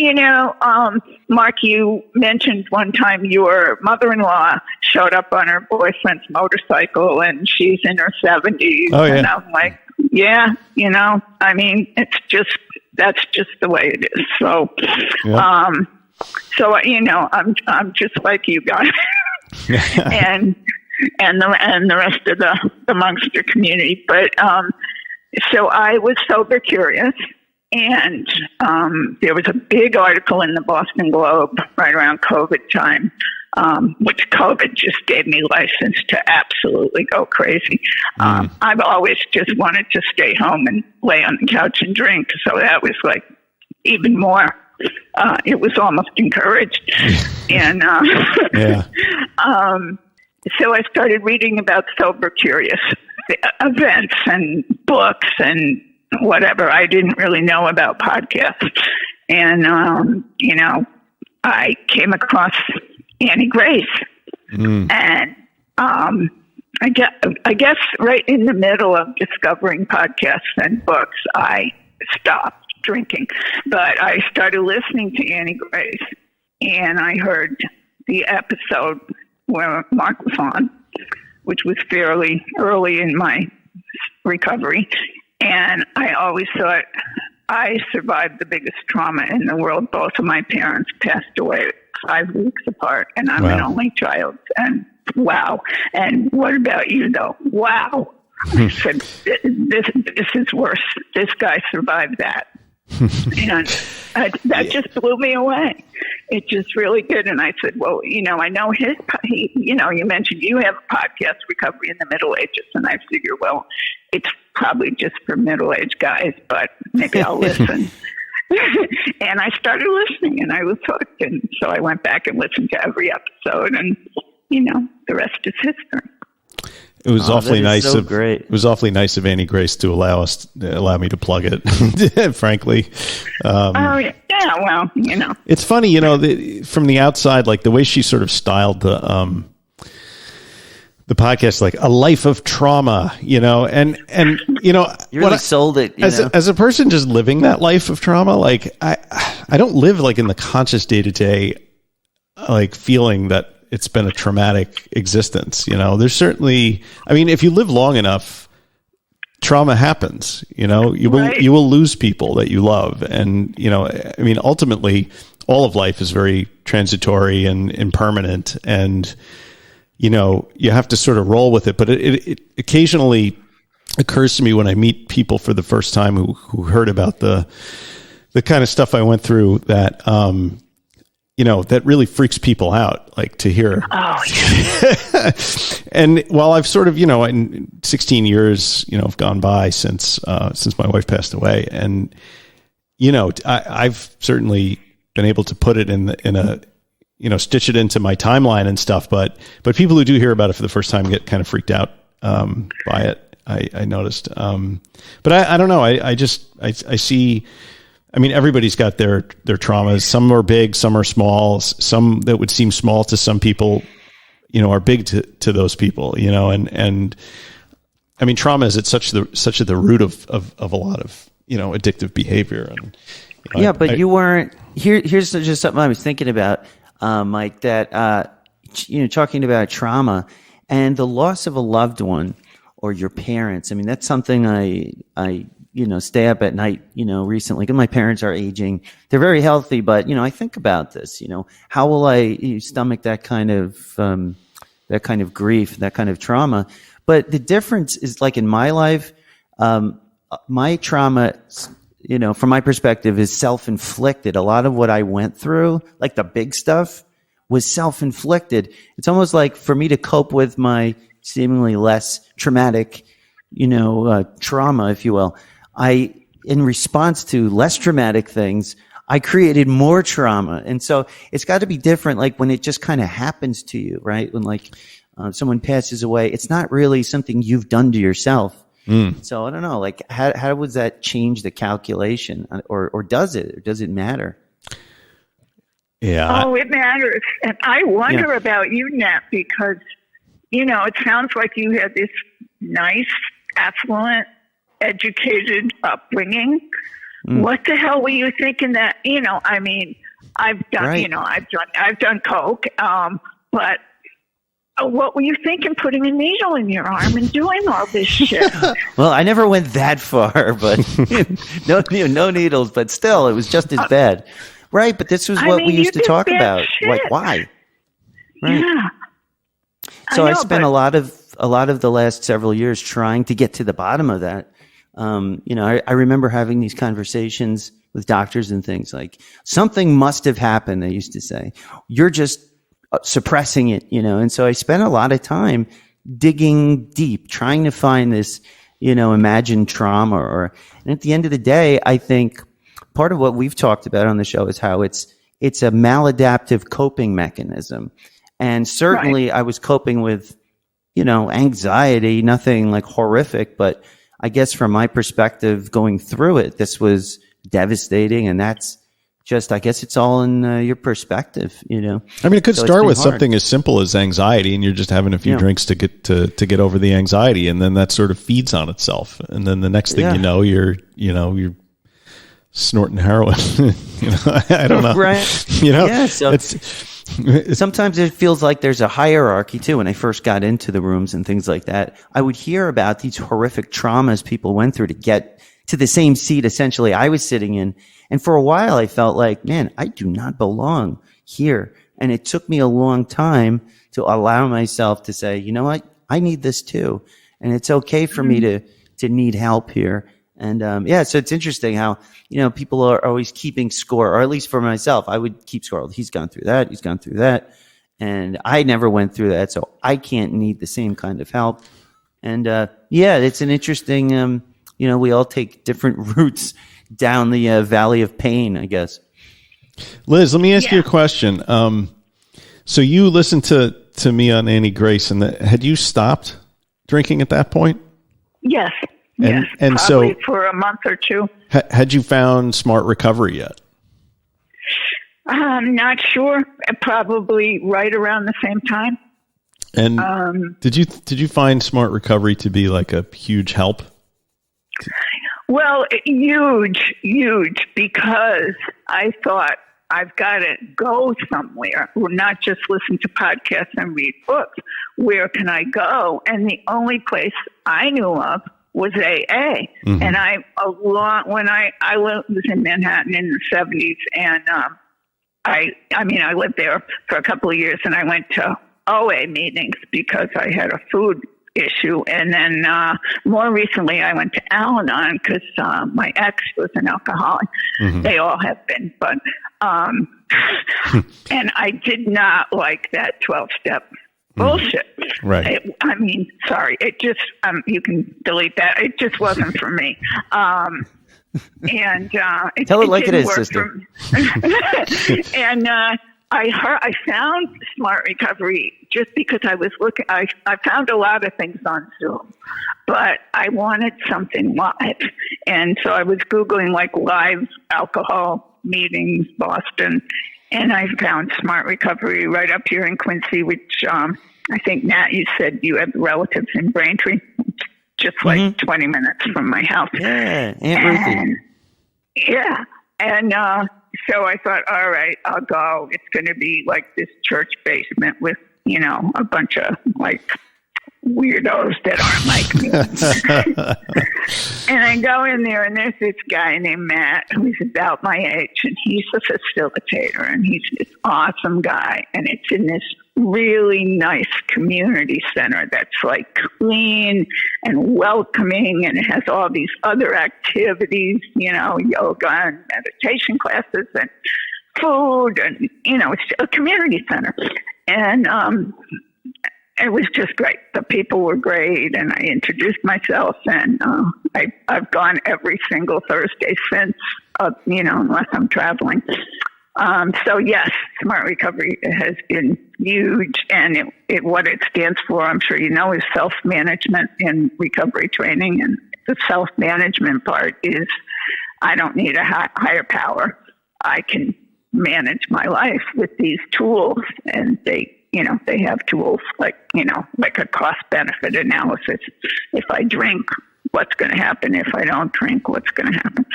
Mark, you mentioned one time your mother-in-law showed up on her boyfriend's motorcycle, and she's in her 70s. Oh, yeah. And I'm like, I mean, that's just the way it is. So, I'm just like you guys. and the rest of the Monkster community. But, so I was sober curious. And there was a big article in the Boston Globe right around COVID time, which COVID just gave me license to absolutely go crazy. I've always just wanted to stay home and lay on the couch and drink. So that was like even more. It was almost encouraged. And so I started reading about sober curious events and books and whatever. I didn't really know about podcasts. And, I came across Annie Grace. And I guess right in the middle of discovering podcasts and books, I stopped drinking. But I started listening to Annie Grace, and I heard the episode where Mark was on, which was fairly early in my recovery. And I always thought I survived the biggest trauma in the world. Both of my parents passed away 5 weeks apart, and I'm an only child. And wow. And what about you, though? Wow. I said, this is worse. This guy survived that. And that just blew me away. It just really did. And I said, well, I know you mentioned you have a podcast, Recovery in the Middle Ages. And I figure, well, it's probably just for middle-aged guys, but maybe I'll listen. And I started listening, and I was hooked. And so I went back and listened to every episode, and, the rest is history. It was awfully nice. Great. It was awfully nice of Annie Grace to allow me to plug it. Frankly, well, it's funny, from the outside, like the way she sort of styled the podcast, like a life of trauma, and you really sold it. As a person just living that life of trauma, like I don't live like in the conscious day to day, like feeling that it's been a traumatic existence. There's certainly, if you live long enough, trauma happens, you will lose people that you love. And, ultimately all of life is very transitory and impermanent. And, you have to sort of roll with it. But it occasionally occurs to me when I meet people for the first time who heard about the kind of stuff I went through that, that really freaks people out, like to hear. Oh, yeah. And while I've sort of, 16 years, have gone by since my wife passed away. And, I've certainly been able to put it in a, stitch it into my timeline and stuff. But people who do hear about it for the first time get kind of freaked out by it. I noticed. But I don't know. I see, everybody's got their traumas. Some are big, some are small. Some that would seem small to some people, are big to those people, and trauma is at such at the root of a lot of, addictive behavior. And, but you weren't here's just something I was thinking about, Mike, that, talking about trauma and the loss of a loved one or your parents. That's something I stay up at night, recently, because my parents are aging. They're very healthy, but, I think about this, how will I stomach that kind of grief, that kind of trauma? But the difference is, like, in my life, my trauma, from my perspective, is self-inflicted. A lot of what I went through, like the big stuff, was self-inflicted. It's almost like, for me to cope with my seemingly less traumatic, trauma, if you will, in response to less traumatic things, I created more trauma. And so it's got to be different, like when it just kind of happens to you, right? When someone passes away, it's not really something you've done to yourself. So I don't know, like how would that change the calculation, or does it? Or does it matter? Yeah. Oh, it matters. And I wonder about you, Nat, because, it sounds like you had this nice, affluent, educated upbringing. What the hell were you thinking that, I've done, right. I've done coke, but what were you thinking, putting a needle in your arm and doing all this shit? Well, I never went that far, but no needles, but still, it was just as bad. Right, but this was what we used to talk about. Shit. Like, why? Right. Yeah. So I spent a lot of the last several years trying to get to the bottom of that. I remember having these conversations with doctors and things like, something must have happened, they used to say. You're just suppressing it, and so I spent a lot of time digging deep, trying to find this, imagined trauma. And at the end of the day, I think part of what we've talked about on the show is how it's a maladaptive coping mechanism. And certainly I was coping with, anxiety, nothing like horrific, but I guess from my perspective going through it, this was devastating. And that's just, I guess it's all in your perspective, it could start with something as simple as anxiety, and you're just having a few drinks to get over the anxiety, and then that sort of feeds on itself. And then the next thing you're snorting heroin. I don't know. Right. Yeah. So sometimes it feels like there's a hierarchy too. When I first got into the rooms and things like that, I would hear about these horrific traumas people went through to get to the same seat essentially I was sitting in. And for a while I felt like, man, I do not belong here. And it took me a long time to allow myself to say, you know what, I need this too. And it's okay for me to need help here. And so it's interesting how, people are always keeping score, or at least for myself, I would keep score. He's gone through that. He's gone through that. And I never went through that. So I can't need the same kind of help. And it's an interesting, we all take different routes down the valley of pain, I guess. Liz, let me ask you a question. So you listened to me on Annie Grace, and had you stopped drinking at that point? Yes. And probably so for a month or two. Had you found Smart Recovery yet? I'm not sure. Probably right around the same time. And did you find Smart Recovery to be like a huge help? Well, huge, because I thought I've got to go somewhere, not just listen to podcasts and read books. Where can I go? And the only place I knew of was AA. Mm-hmm. And when I was in Manhattan in the 70s, and I lived there for a couple of years, and I went to OA meetings because I had a food issue. And then more recently, I went to Al-Anon because my ex was an alcoholic. Mm-hmm. They all have been. But and I did not like that 12-step bullshit. Right. I mean, sorry. It just, you can delete that. It just wasn't for me. And tell it like it is, sister. And I found Smart Recovery just because I was looking. I found a lot of things on Zoom, but I wanted something live, and so I was Googling like live alcohol meetings, Boston, and I found Smart Recovery right up here in Quincy, which I think, Nat, you said you have relatives in Braintree, just like 20 minutes from my house. Yeah, Aunt Ruthie. Yeah, and so I thought, all right, I'll go. It's going to be like this church basement with, you know, a bunch of like weirdos that aren't like me. And I go in there, and there's this guy named Matt who's about my age, and he's a facilitator, and he's this awesome guy. And it's in this really nice community center that's like clean and welcoming, and it has all these other activities, you know, yoga and meditation classes and food, and, you know, it's a community center. And it was just great. The people were great, and I introduced myself, and I've gone every single Thursday since, you know, unless I'm traveling. So yes, Smart Recovery has been huge, and what it stands for, I'm sure you know, is self-management in recovery training. And the self-management part is I don't need a higher power. I can manage my life with these tools, and they have tools like a cost-benefit analysis. If I drink, what's going to happen? If I don't drink, what's going to happen?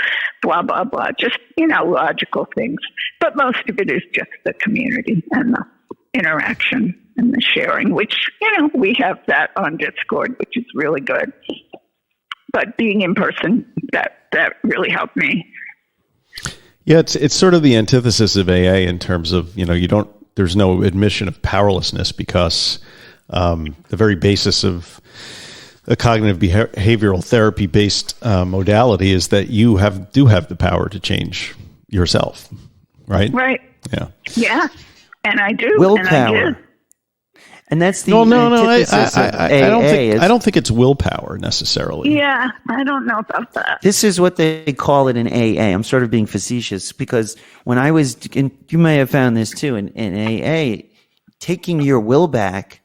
Blah, blah, blah. Just, you know, logical things. But most of it is just the community and the interaction and the sharing, which, you know, we have that on Discord, which is really good. But being in person, that really helped me. Yeah, it's sort of the antithesis of AA in terms of, you know, there's no admission of powerlessness, because the very basis of a cognitive behavioral therapy based modality is that you do have the power to change yourself, right? Right. Yeah. Yeah, and I do. Willpower. And that's the antithesis of AA. I don't think it's willpower necessarily. Yeah, I don't know about that. This is what they call it in AA. I'm sort of being facetious, because when I was, and you may have found this too, in AA, taking your will back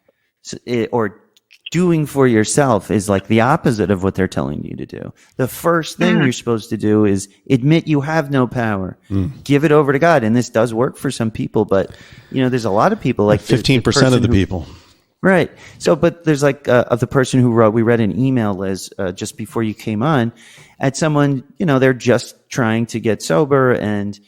or doing for yourself is like the opposite of what they're telling you to do. The first thing you're supposed to do is admit you have no power. Give it over to God. And this does work for some people, but, you know, there's a lot of people like 15% of the people. Right. So, but there's like of the person who wrote, we read an email, Liz, just before you came on, at someone, you know, they're just trying to get sober, and,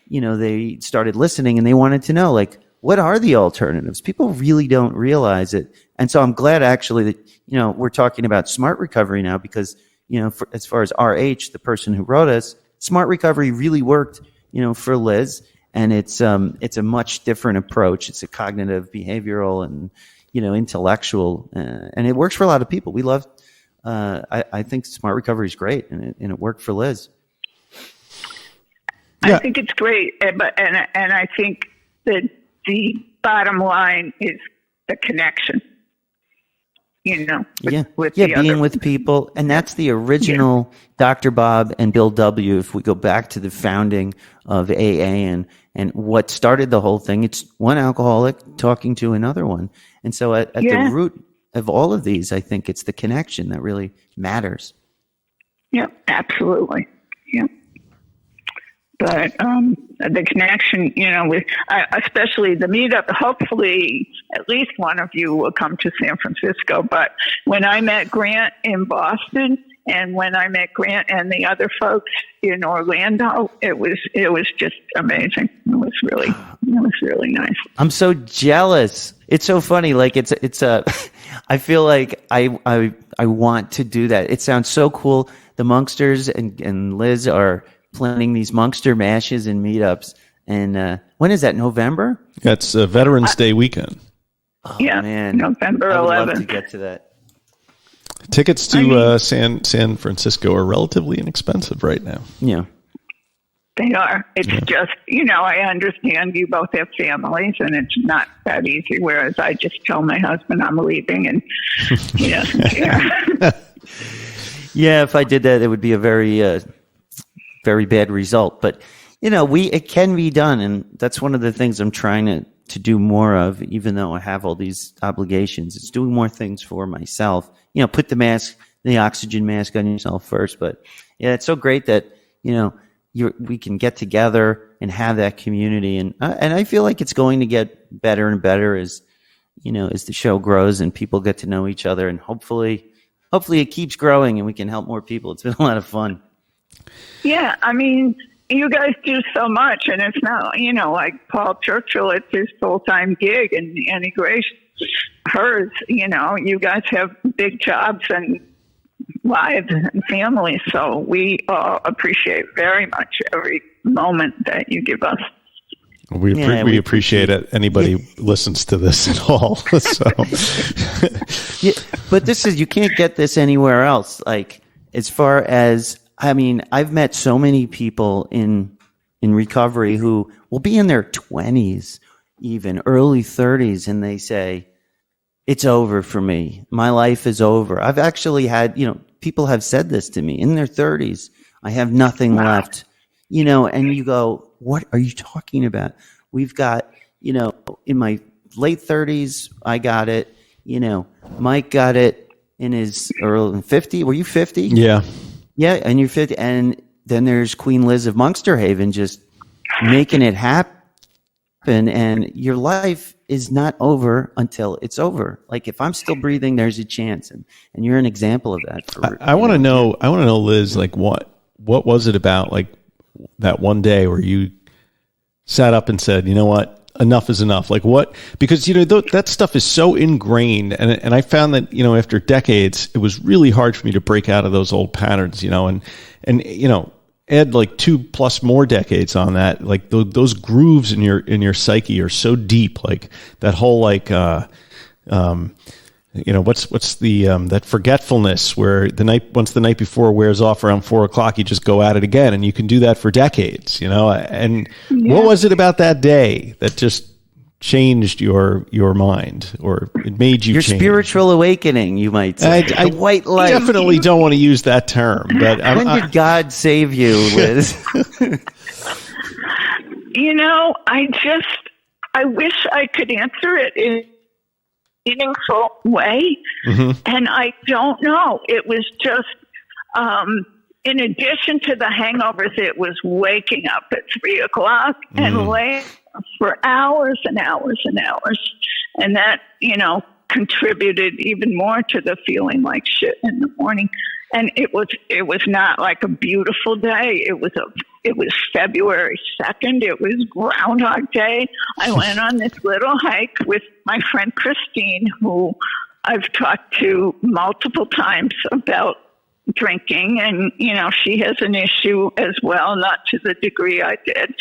you know, they started listening and they wanted to know, like, what are the alternatives? People really don't realize it. And so I'm glad actually that, you know, we're talking about Smart Recovery now, because, you know, as far as RH, the person who wrote us, Smart Recovery really worked, you know, for Liz. And it's a much different approach. It's a cognitive, behavioral, and, you know, intellectual, and it works for a lot of people. We love, I think Smart Recovery is great, and it worked for Liz. I think it's great. But I think that the bottom line is the connection, you know, being with people. And that's the original Dr. Bob and Bill W. If we go back to the founding of AA and what started the whole thing, it's one alcoholic talking to another one. And so at the root of all of these, I think it's the connection that really matters. Yeah, absolutely. Yeah. But the connection, you know, with especially the meetup, hopefully at least one of you will come to San Francisco. But when I met Grant in Boston, and when I met Grant and the other folks in Orlando, it was just amazing. It was really nice. I'm so jealous. It's so funny. Like it's I feel like I want to do that. It sounds so cool. The Monksters and Liz are planning these Monkster mashes and meetups. And when is that? November? That's Veterans Day weekend. Oh, Yeah, man. November I would 11th. love to get to that. Tickets to San Francisco are relatively inexpensive right now. Yeah. They are. It's just, I understand you both have families and it's not that easy, whereas I just tell my husband I'm leaving and he doesn't care. Yeah, if I did that, it would be a very, very bad result. But, it can be done. And that's one of the things I'm trying to do more of, even though I have all these obligations. It's doing more things for myself. Put the oxygen mask on yourself first. But, yeah, it's so great that, we can get together and have that community. And I feel like it's going to get better and better as the show grows and people get to know each other. And hopefully it keeps growing and we can help more people. It's been a lot of fun. Yeah, I mean, you guys do so much, and it's not, like Paul Churchill, it's his full-time gig, and Annie Grace, hers, you guys have big jobs and lives and families, so we appreciate very much every moment that you give us. We appreciate it. Anybody listens to this at all. So. Yeah, but you can't get this anywhere else. Like, as far as, I've met so many people in recovery who will be in their 20s, even early 30s, and they say, it's over for me. My life is over. I've actually had, people have said this to me in their 30s. I have nothing left, and you go, what are you talking about? We've got, in my late 30s, I got it. Mike got it in his early 50. Were you 50? Yeah. Yeah, and you're 50. And then there's Queen Liz of Monksterhaven just making it happen. And your life is not over until it's over. Like, if I'm still breathing, there's a chance. And you're an example of that. I want to know, Liz, like, what was it about, like, that one day where you sat up and said, you know what? Enough is enough. Like, what? Because, that stuff is so ingrained. And I found that, after decades, it was really hard for me to break out of those old patterns, and add like 2+ more decades on that. Like those grooves in your psyche are so deep. Like that whole, like, what's the, that forgetfulness where once the night before wears off around 4:00, you just go at it again, and you can do that for decades, and what was it about that day that just changed your mind, or it made you change? Spiritual awakening, you might say. I white light. Definitely don't want to use that term, but when did God save you, Liz? I wish I could answer it in meaningful way. Mm-hmm. And I don't know. It was just, in addition to the hangovers, it was waking up at 3:00 and laying for hours and hours and hours. And that, contributed even more to the feeling like shit in the morning. And it was not like a beautiful day. It was February 2nd. It was Groundhog Day. I went on this little hike with my friend Christine, who I've talked to multiple times about drinking. And, she has an issue as well, not to the degree I did.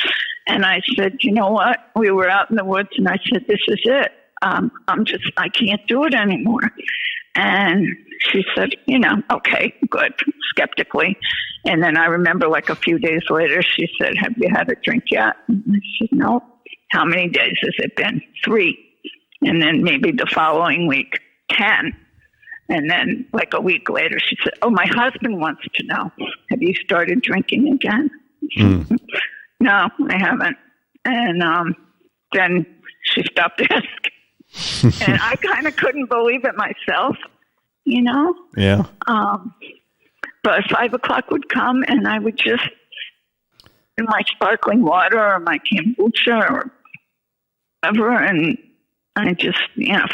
And I said, you know what? We were out in the woods and I said, this is it. I can't do it anymore. And she said, okay, good, skeptically. And then I remember like a few days later, she said, have you had a drink yet? And I said, no. How many days has it been? 3. And then maybe the following week, 10. And then like a week later, she said, oh, my husband wants to know, have you started drinking again? No, I haven't. And then she stopped asking. And I kind of couldn't believe it myself, Yeah. But 5:00 would come and I would just, in my sparkling water or my kombucha or whatever, and I just,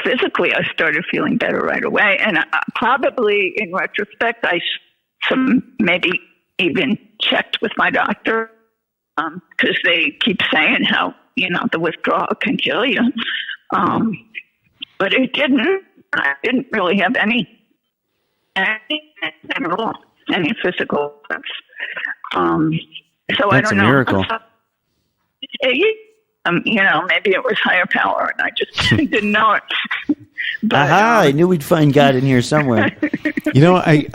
physically I started feeling better right away. And probably in retrospect, I maybe even checked with my doctor because they keep saying how, the withdrawal can kill you. But it didn't. I didn't really have any physical effects. So That's I don't know. That's a miracle. maybe it was higher power and I just didn't know it. But, I knew we'd find God in here somewhere. I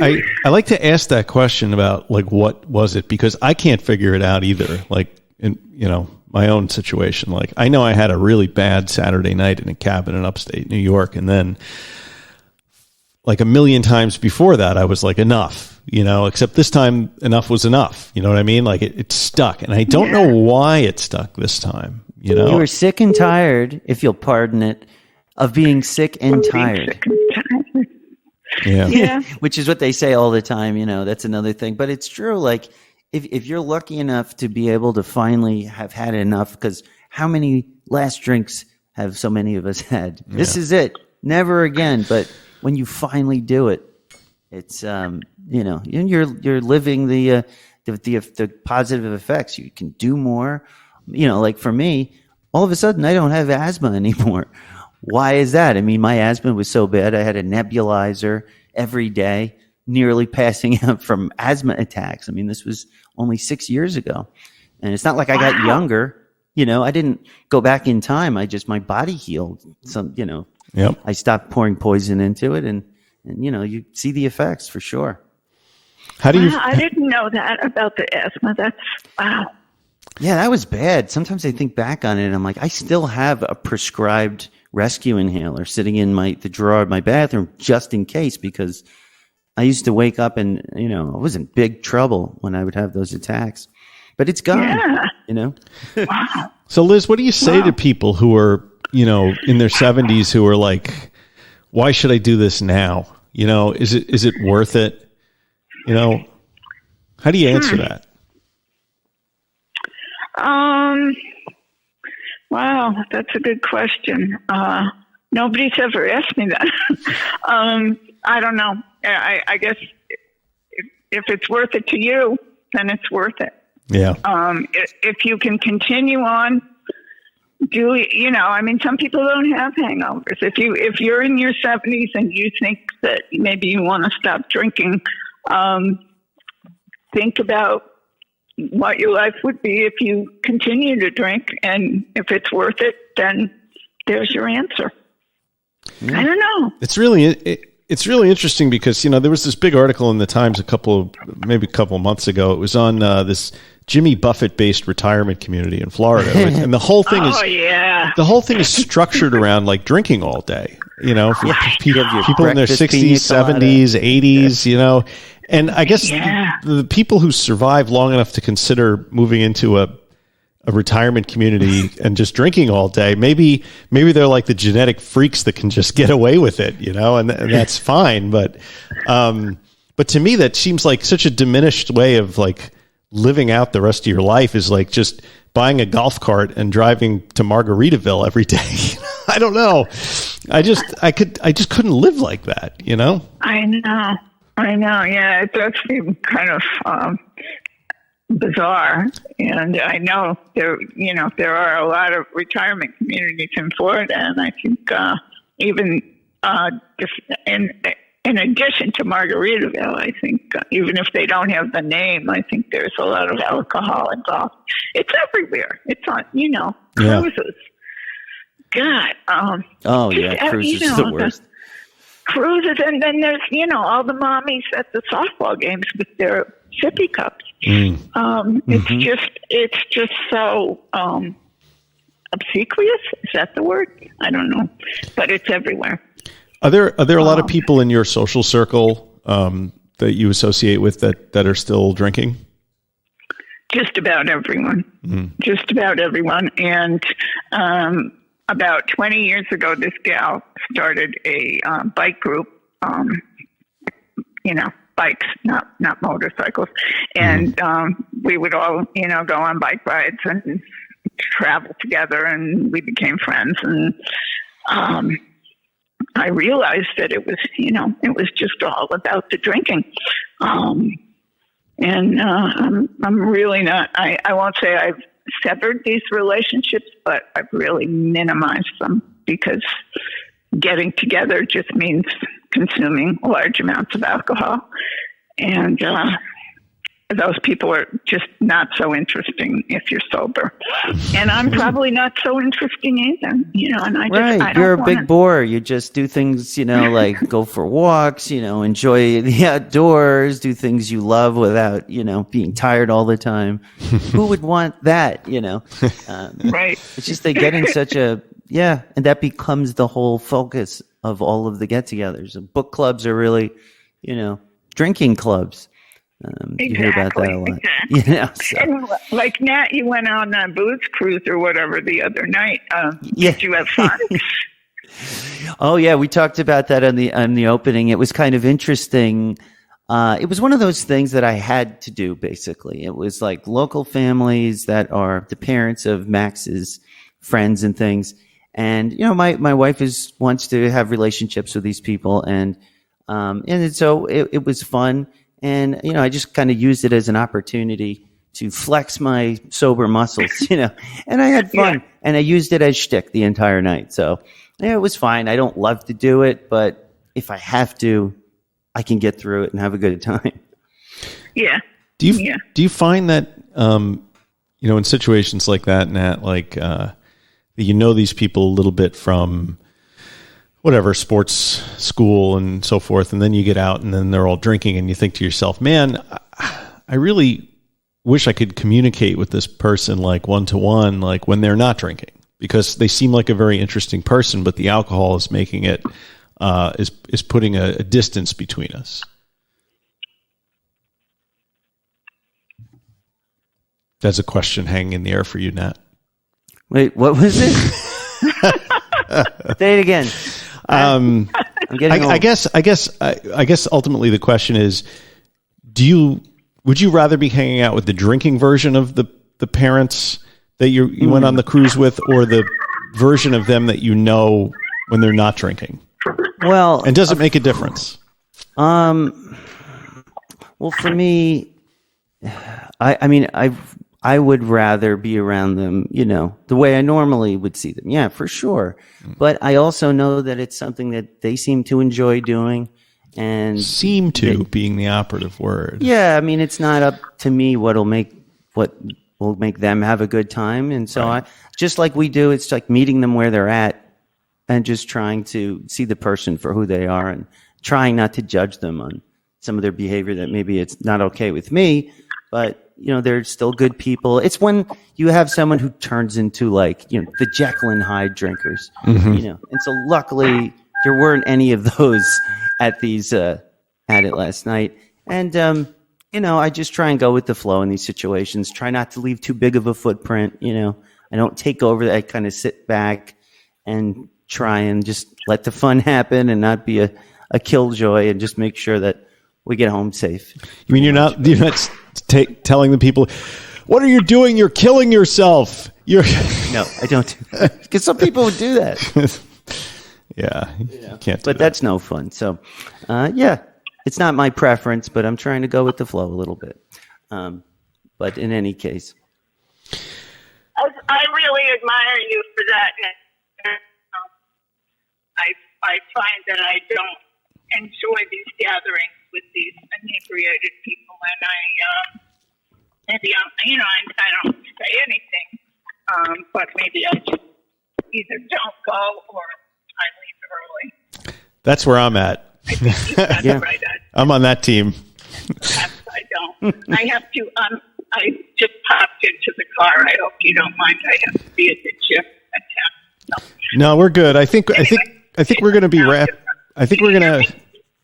like to ask that question about like, what was it? Because I can't figure it out either. Like in, my own situation. Like I know I had a really bad Saturday night in a cabin in upstate New York. And then like a million times before that, I was like, enough, except this time enough was enough. You know what I mean? Like it stuck. And I don't know why it stuck this time. You were sick and tired, if you'll pardon it, of being sick and tired. Yeah. Which is what they say all the time. That's another thing. But it's true. Like if you're lucky enough to be able to finally have had enough, because how many last drinks have so many of us had? Yeah. This is it. Never again. But when you finally do it, it's you're living the positive effects. You can do more. Like for me, all of a sudden I don't have asthma anymore. Why is that? I mean, my asthma was so bad. I had a nebulizer every day, nearly passing out from asthma attacks. I mean, this was only 6 years ago. And it's not like I got younger. I didn't go back in time. My body healed. Yep. I stopped pouring poison into it. And you see the effects for sure. How do you? I didn't know that about the asthma. That's wow. Yeah, that was bad. Sometimes I think back on it and I'm like, I still have a prescribed rescue inhaler sitting in the drawer of my bathroom just in case, because I used to wake up and, I was in big trouble when I would have those attacks. But it's gone, Wow. So Liz, what do you say to people who are, in their 70s who are like, why should I do this now? Is it worth it? How do you answer that? Wow, that's a good question. Nobody's ever asked me that. I don't know. I guess if it's worth it to you, then it's worth it. Yeah. If you can continue on, some people don't have hangovers. If you're in your 70s and you think that maybe you want to stop drinking, think about what your life would be if you continue to drink, and if it's worth it, then there's your answer. I don't know. It's really interesting because there was this big article in the Times a couple of months ago. It was on this Jimmy Buffett based retirement community in Florida, and the whole thing is structured around like drinking all day. People in their 60s, 70s, 80s. And I guess the people who survive long enough to consider moving into a retirement community and just drinking all day, maybe they're like the genetic freaks that can just get away with it, and that's fine. But to me, that seems like such a diminished way of like living out the rest of your life, is like just buying a golf cart and driving to Margaritaville every day. I don't know. I just couldn't live like that, I know. Yeah, it does seem kind of bizarre, and I know there are a lot of retirement communities in Florida, and I think even just in addition to Margaritaville, I think even if they don't have the name, I think there's a lot of alcohol involved. It's everywhere. It's on cruises. God. Cruises is the worst. Cruises, and then there's all the mommies at the softball games with their sippy cups. It's just so obsequious. Is that the word? I don't know, but it's everywhere. Are there a lot of people in your social circle that you associate with that are still drinking? Just about everyone. Just about everyone, and about 20 years ago, this gal started a bike group, bikes, not motorcycles. And we would all, go on bike rides and travel together, and we became friends. And I realized that it was just all about the drinking. And I'm really not, I won't say I've severed these relationships, but I've really minimized them, because getting together just means consuming large amounts of alcohol. And those people are just not so interesting if you're sober. And I'm probably not so interesting either, and I don't You're a big bore. You just do things, like go for walks, enjoy the outdoors, do things you love without, being tired all the time. Who would want that, Right. It's just they get in such and that becomes the whole focus of all of the get-togethers. And book clubs are really, drinking clubs. You hear about that a lot. Exactly. And like Nat, you went on a booze cruise or whatever the other night. Did you have fun? Oh yeah, we talked about that on the opening. It was kind of interesting. It was one of those things that I had to do. Basically, it was like local families that are the parents of Max's friends and things. And my wife wants to have relationships with these people, and so it was fun. And, I just kind of used it as an opportunity to flex my sober muscles, and I had fun and I used it as shtick the entire night. So it was fine. I don't love to do it, but if I have to, I can get through it and have a good time. Yeah. Do you find that, in situations like that, Nat, like, these people a little bit from whatever, sports school and so forth, and then you get out and then they're all drinking and you think to yourself, man, I really wish I could communicate with this person like one-to-one, like when they're not drinking, because they seem like a very interesting person, but the alcohol is making it, is putting a distance between us. That's a question hanging in the air for you, Nat. Wait, what was it? Say it again. I'm getting old. I guess ultimately the question is, would you rather be hanging out with the drinking version of the parents that you went on the cruise with, or the version of them that when they're not drinking? Well, and does it make a difference? Well, for me, I would rather be around them, the way I normally would see them. Yeah, for sure. But I also know that it's something that they seem to enjoy doing. And being the operative word. Yeah, it's not up to me what will make them have a good time. And so just like we do, it's like meeting them where they're at and just trying to see the person for who they are and trying not to judge them on some of their behavior that maybe it's not okay with me, but they're still good people. It's when you have someone who turns into the Jekyll and Hyde drinkers, and so luckily there weren't any of those at it last night. And, I just try and go with the flow in these situations, try not to leave too big of a footprint. I don't take over that. I kind of sit back and try and just let the fun happen and not be a killjoy, and just make sure that we get home safe. You mean you're not telling the people, what are you doing? You're killing yourself. No, I don't do that. Because some people would do that. Yeah. Can't do but that's no fun. So, it's not my preference, but I'm trying to go with the flow a little bit. But in any case. I really admire you for that. I find that I don't enjoy these gatherings with these inebriated people, and I don't say anything, but maybe I just either don't go or I leave early. That's where I'm at. I think that's right. I'm on that team. Perhaps I don't. I have to. I just popped into the car. I hope you don't mind. I have to be at the gym at 10. No, we're good. I think we're going to be wrapped. I think we're going to.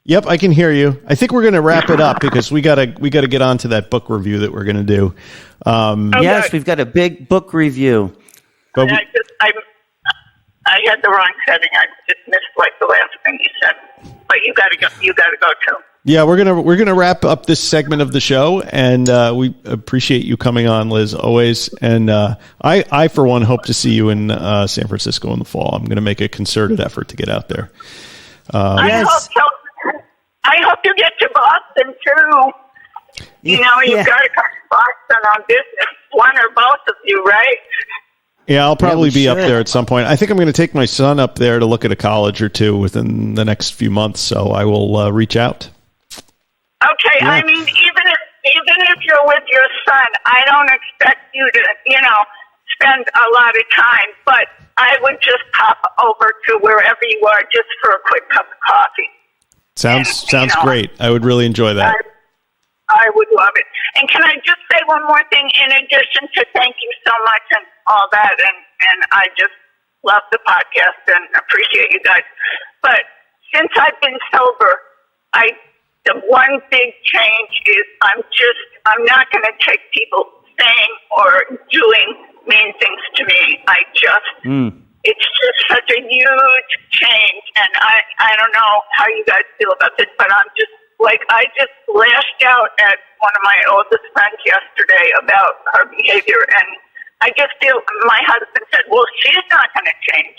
Yep, I can hear you. I think we're going to wrap it up because we gotta get on to that book review that we're going to do. Yes, we've got a big book review. But I had the wrong setting. I just missed the last thing you said. But you got to go. You got to go too. Yeah, we're gonna wrap up this segment of the show, and we appreciate you coming on, Liz, always. And I for one hope to see you in San Francisco in the fall. I'm going to make a concerted effort to get out there. Yes. I hope you get to Boston too. You've got to come to Boston on business. One or both of you, right? Yeah, I'll probably be up there at some point. I think I'm going to take my son up there to look at a college or two within the next few months, so I will reach out. Okay, yeah. Even if you're son, I don't expect you to, spend a lot of time, but I would just pop over to wherever you are just for a quick cup of coffee. Sounds great. I would really enjoy that. I would love it. And can I just say one more thing in addition to thank you so much and all that, and I just love the podcast and appreciate you guys. But since I've been sober, the one big change is I'm not going to take people saying or doing mean things to me. It's just such a huge change, and I don't know how you guys feel about this, but I'm just I just lashed out at one of my oldest friends yesterday about her behavior, and I just feel my husband said, well, she's not going to change.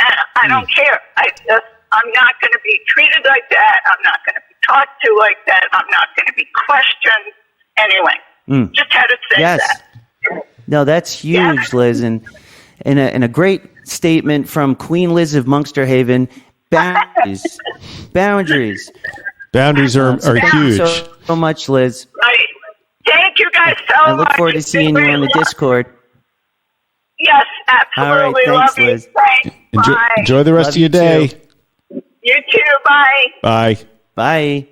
And I don't care. I'm not going to be treated like that. I'm not going to be talked to like that. I'm not going to be questioned. Anyway, just had to say that. No, that's huge, Liz, and a great statement from Queen Liz of Monksterhaven. Boundaries. Boundaries are huge. So much, Liz. Thank you guys so much. I look forward to seeing you on the Discord. Yes, absolutely. All right, thanks, Liz. Enjoy the rest of your day. You too. Bye. Bye. Bye.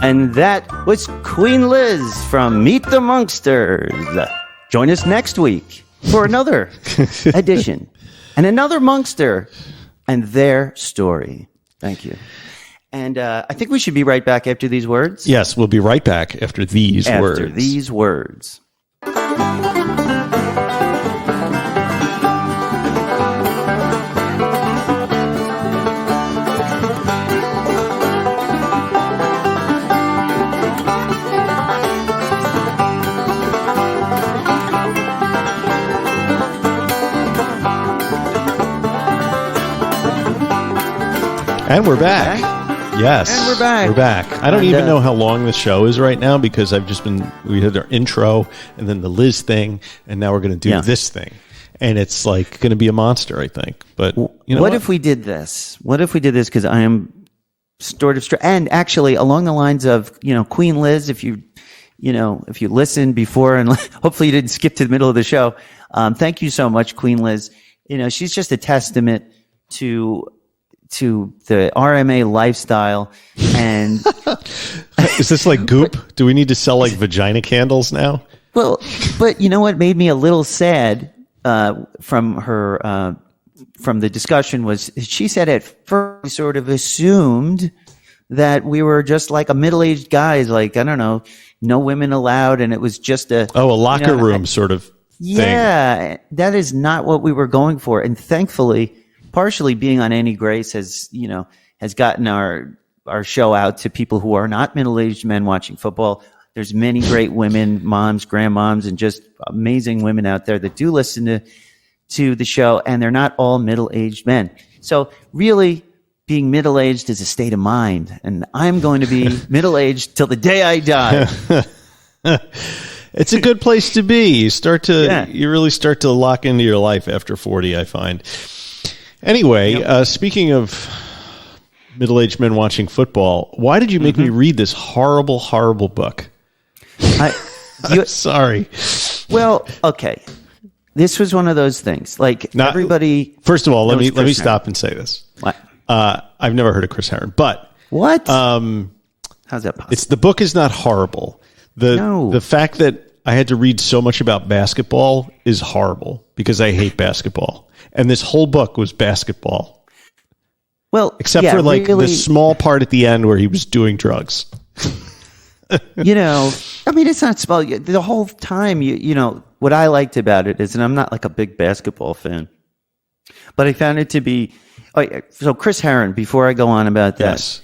And that was Queen Liz from Meet the Monksters. Join us next week for another edition and another Monkster and their story. Thank you. And I think we should be right back after these words. Yes, we'll be right back after these words. After these words. And we're back. Yes. And we're back. We're back. I don't even know how long the show is right now because we had our intro and then the Liz thing, and now we're going to do this thing. And it's going to be a monster, I think. But you know what? If we did this? What if we did this? Because I am sort of, and actually along the lines of, Queen Liz, if you listened before and hopefully you didn't skip to the middle of the show. Thank you so much, Queen Liz. She's just a testament to the RMA lifestyle. And is this like Goop? Do we need to sell vagina candles now? Well, but you know what made me a little sad from her from the discussion was she said at first we sort of assumed that we were just like a middle-aged guys, I don't know, no women allowed, and it was just a locker room sort of thing. Yeah, that is not what we were going for, and thankfully, partially being on Any Grace has gotten our show out to people who are not middle-aged men watching football. There's many great women, moms, grandmoms, and just amazing women out there that do listen to the show, and they're not all middle-aged men. So really, being middle-aged is a state of mind, and I'm going to be middle-aged till the day I die. It's a good place to be. You really start to lock into your life after 40, I find. Anyway, speaking of middle-aged men watching football, why did you make me read this horrible, horrible book? I'm sorry. Well, okay. This was one of those things. Everybody. First of all, let me stop and say this. What? I've never heard of Chris Herren, but what? How's that possible? The book is not horrible. The fact that I had to read so much about basketball is horrible because I hate basketball. And this whole book was basketball. Well, except for the small part at the end where he was doing drugs. It's not small. The whole time, what I liked about it is, and I'm not a big basketball fan, but I found it to be. So Chris Herren, before I go on about that, yes.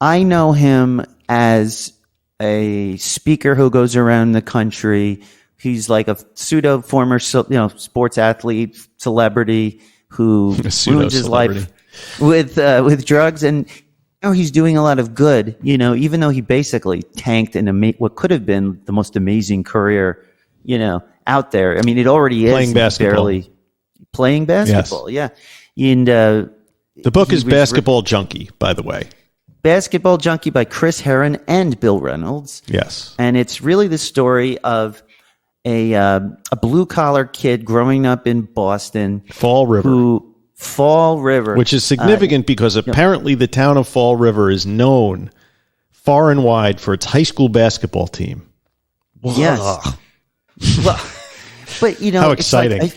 I know him as a speaker who goes around the country. He's like a pseudo former, sports athlete, celebrity who ruins his life with drugs, and he's doing a lot of good. Even though he basically tanked what could have been the most amazing career, out there. I mean, it already is playing basketball. Playing basketball, yes. Yeah. And the book is Basketball Junkie, by the way. Basketball Junkie by Chris Herren and Bill Reynolds. Yes. And it's really the story of a blue-collar kid growing up in Boston. Fall River. Which is significant because apparently the town of Fall River is known far and wide for its high school basketball team. Yes. Well, but, how exciting.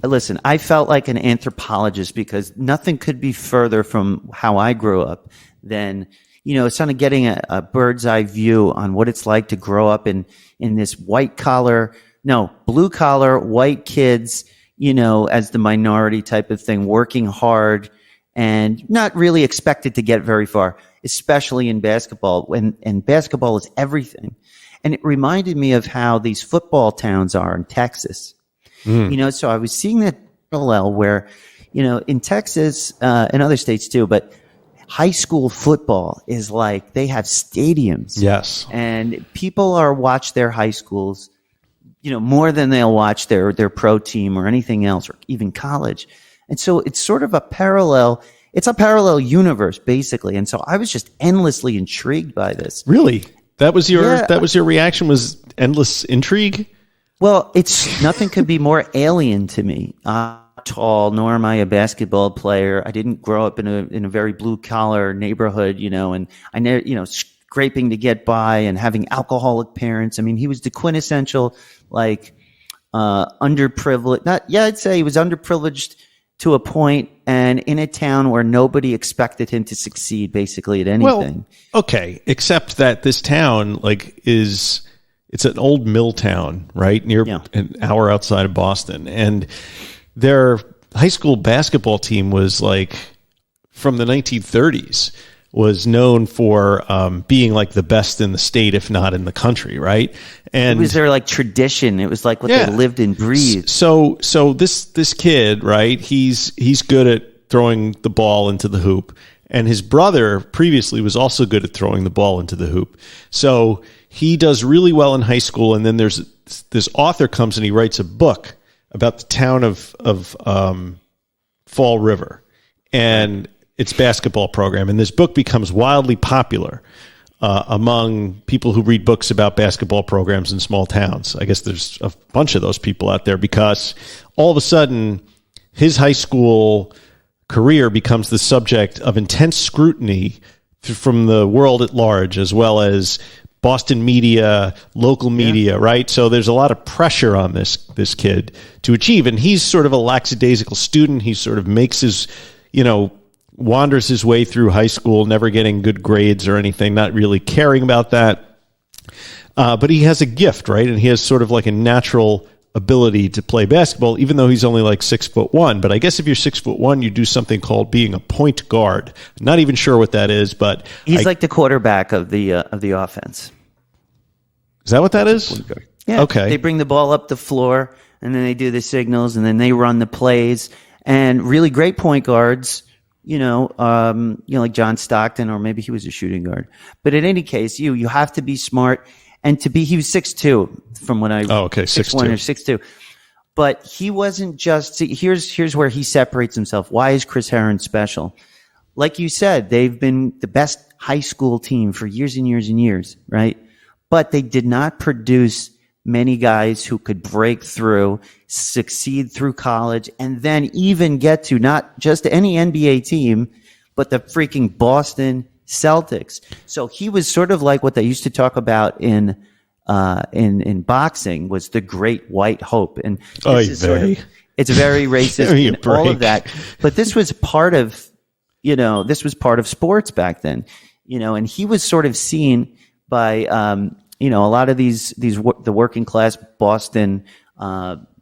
Listen, I felt like an anthropologist because nothing could be further from how I grew up than, sort of getting a bird's eye view on what it's like to grow up in this blue collar, white kids, as the minority type of thing, working hard and not really expected to get very far, especially in basketball. And basketball is everything. And it reminded me of how these football towns are in Texas. So I was seeing that parallel where, in Texas, and other states too, but high school football is like they have stadiums. Yes. And people watch their high schools, more than they'll watch their pro team or anything else, or even college. And so it's sort of it's a parallel universe, basically. And so I was just endlessly intrigued by this. Really? That was your reaction, was endless intrigue? Well, nothing could be more alien to me. I'm not tall, nor am I a basketball player. I didn't grow up in a very blue collar neighborhood, and I never, scraping to get by and having alcoholic parents. I mean, he was the quintessential, underprivileged. I'd say he was underprivileged to a point, and in a town where nobody expected him to succeed, basically at anything. Well, okay, except that this town, it's an old mill town, right? An hour outside of Boston. And their high school basketball team was from the 1930s, was known for being the best in the state, if not in the country, right? And it was their tradition. It was what they lived and breathed. So this kid, right? He's good at throwing the ball into the hoop. And his brother previously was also good at throwing the ball into the hoop. So he does really well in high school, and then there's this author comes and he writes a book about the town of Fall River and its basketball program. And this book becomes wildly popular among people who read books about basketball programs in small towns. I guess there's a bunch of those people out there because all of a sudden his high school career becomes the subject of intense scrutiny from the world at large, as well as Boston media, local media, right? So there's a lot of pressure on this kid to achieve. And he's sort of a lackadaisical student. He sort of makes his, wanders his way through high school, never getting good grades or anything, not really caring about that. But he has a gift, right? And he has sort of a natural ability to play basketball, even though he's only 6'1". But I guess if you're 6'1", you do something called being a point guard. Not even sure what that is, but he's the quarterback of the offense. Is that what that is? Yeah. Okay. They bring the ball up the floor, and then they do the signals, and then they run the plays. And really great point guards, like John Stockton, or maybe he was a shooting guard. But in any case, you have to be smart. And he was 6'2", from what I 6'1" or 6'2". But he wasn't just. See, here's where he separates himself. Why is Chris Herren special? Like you said, they've been the best high school team for years and years and years, right? But they did not produce many guys who could break through, succeed through college, and then even get to not just any NBA team, but the freaking Boston Celtics. So he was sort of like what they used to talk about in boxing was the great white hope. And this is it's very racist and all of that. But this was part of sports back then, and he was sort of seen by, a lot of the working class Boston,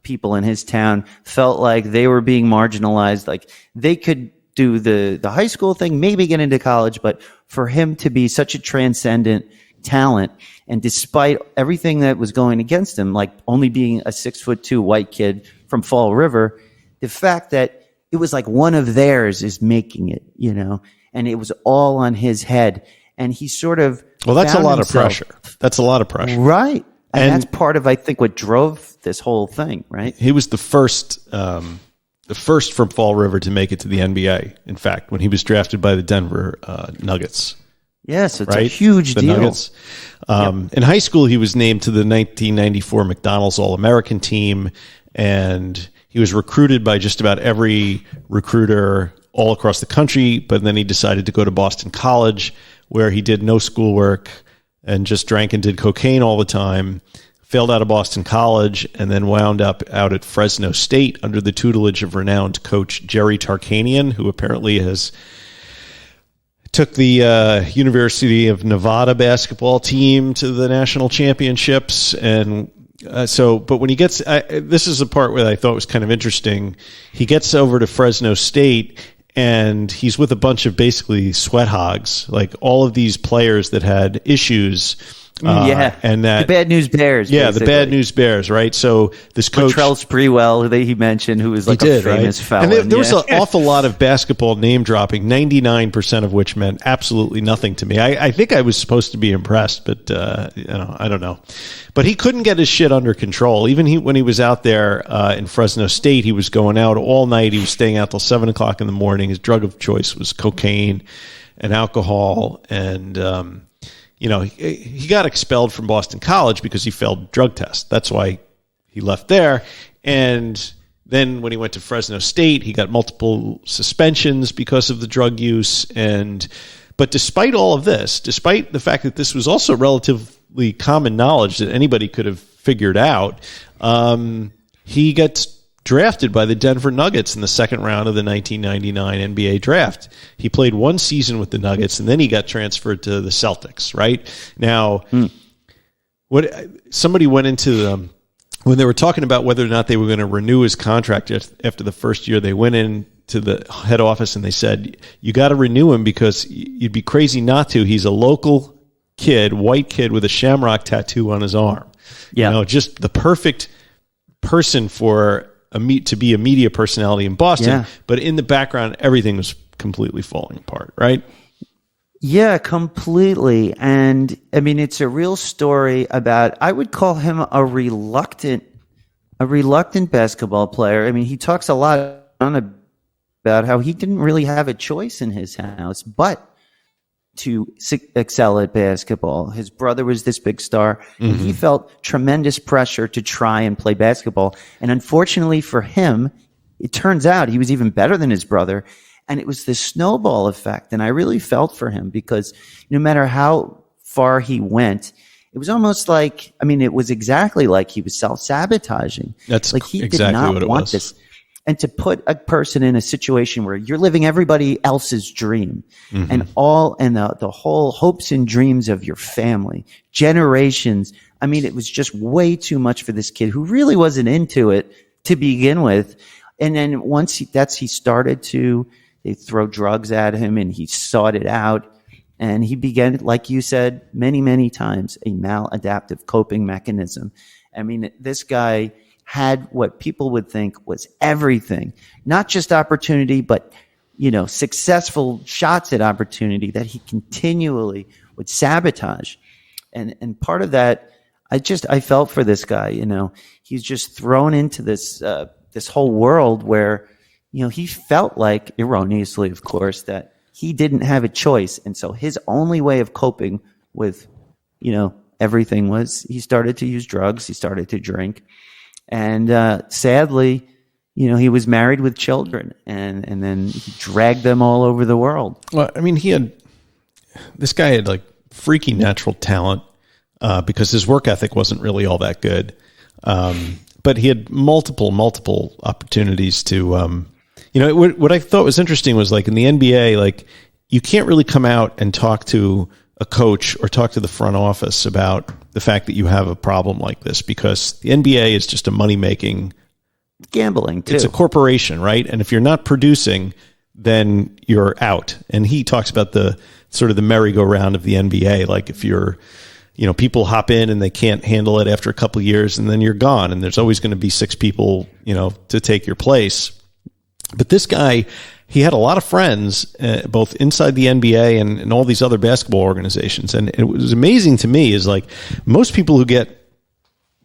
people in his town felt like they were being marginalized. Like they could do the high school thing, maybe get into college, but for him to be such a transcendent talent, and despite everything that was going against him, like only being a 6'2" white kid from Fall River, the fact that it was like one of theirs is making it, and it was all on his head. And he sort of that's a lot of pressure. That's a lot of pressure. Right. And that's part of, I think, what drove this whole thing, right? He was the first from Fall River to make it to the NBA. In fact, when he was drafted by the Denver Nuggets. Yes, it's a right? huge The deal. Nuggets. In high school, he was named to the 1994 McDonald's All-American team, and he was recruited by just about every recruiter all across the country, but then he decided to go to Boston College, where he did no schoolwork and just drank and did cocaine all the time, failed out of Boston College, and then wound up out at Fresno State under the tutelage of renowned coach Jerry Tarkanian, who apparently has took the University of Nevada basketball team to the national championships. And but when he gets, this is the part where I thought was kind of interesting. He gets over to Fresno State, and he's with a bunch of basically sweat hogs, like all of these players that had issues. And that the Bad News Bears. Yeah, basically. the Bad News Bears, right? So this coach, Latrell Sprewell, who he mentioned, who was like a famous felon. And there was an awful lot of basketball name dropping, 99% of which meant absolutely nothing to me. I think I was supposed to be impressed, but I don't know. But he couldn't get his shit under control. Even when he was out there in Fresno State, he was going out all night. He was staying out till 7 o'clock in the morning. His drug of choice was cocaine and alcohol, and he got expelled from Boston College because he failed drug tests. That's why he left there. And then when he went to Fresno State, he got multiple suspensions because of the drug use. But despite all of this, despite the fact that this was also relatively common knowledge that anybody could have figured out, he gets drafted by the Denver Nuggets in the second round of the 1999 NBA draft. He played one season with the Nuggets, and then he got transferred to the Celtics, right? Now, somebody went into them when they were talking about whether or not they were going to renew his contract after the first year. They went in to the head office and they said, you got to renew him because you'd be crazy not to. He's a local kid, white kid with a shamrock tattoo on his arm. Yeah. Just the perfect person for to be a media personality in Boston, but in the background, everything was completely falling apart, right? Yeah, completely. And I mean, it's a real story about, I would call him a reluctant basketball player. I mean, he talks a lot about how he didn't really have a choice in his house, but to excel at basketball. His brother was this big star, and he felt tremendous pressure to try and play basketball. And unfortunately for him, it turns out he was even better than his brother. And it was this snowball effect. And I really felt for him because no matter how far he went, it was almost like, it was exactly like he was self-sabotaging. That's like he exactly did not what it want was. this. And to put a person in a situation where you're living everybody else's dream and the whole hopes and dreams of your family, generations. It was just way too much for this kid who really wasn't into it to begin with. And then once he started to, they throw drugs at him and he sought it out. And he began, like you said, many, many times, a maladaptive coping mechanism. This guy had what people would think was everything, not just opportunity, but, successful shots at opportunity that he continually would sabotage. And part of that, I felt for this guy, he's just thrown into this whole world where, he felt like, erroneously, of course, that he didn't have a choice. And so his only way of coping with, everything was he started to use drugs, he started to drink. And sadly, he was married with children, and then he dragged them all over the world. Well, this guy had like freaky natural talent because his work ethic wasn't really all that good. But he had multiple opportunities to, what I thought was interesting was like in the NBA, like you can't really come out and talk to a coach or talk to the front office about the fact that you have a problem like this because the NBA is just a money-making gambling too. It's a corporation, right? And if you're not producing, then you're out. And he talks about the sort of the merry-go-round of the NBA. Like if you're, people hop in and they can't handle it after a couple of years and then you're gone. And there's always going to be 6 people, to take your place. But this guy, he had a lot of friends, both inside the NBA and all these other basketball organizations. And it was amazing to me is like most people who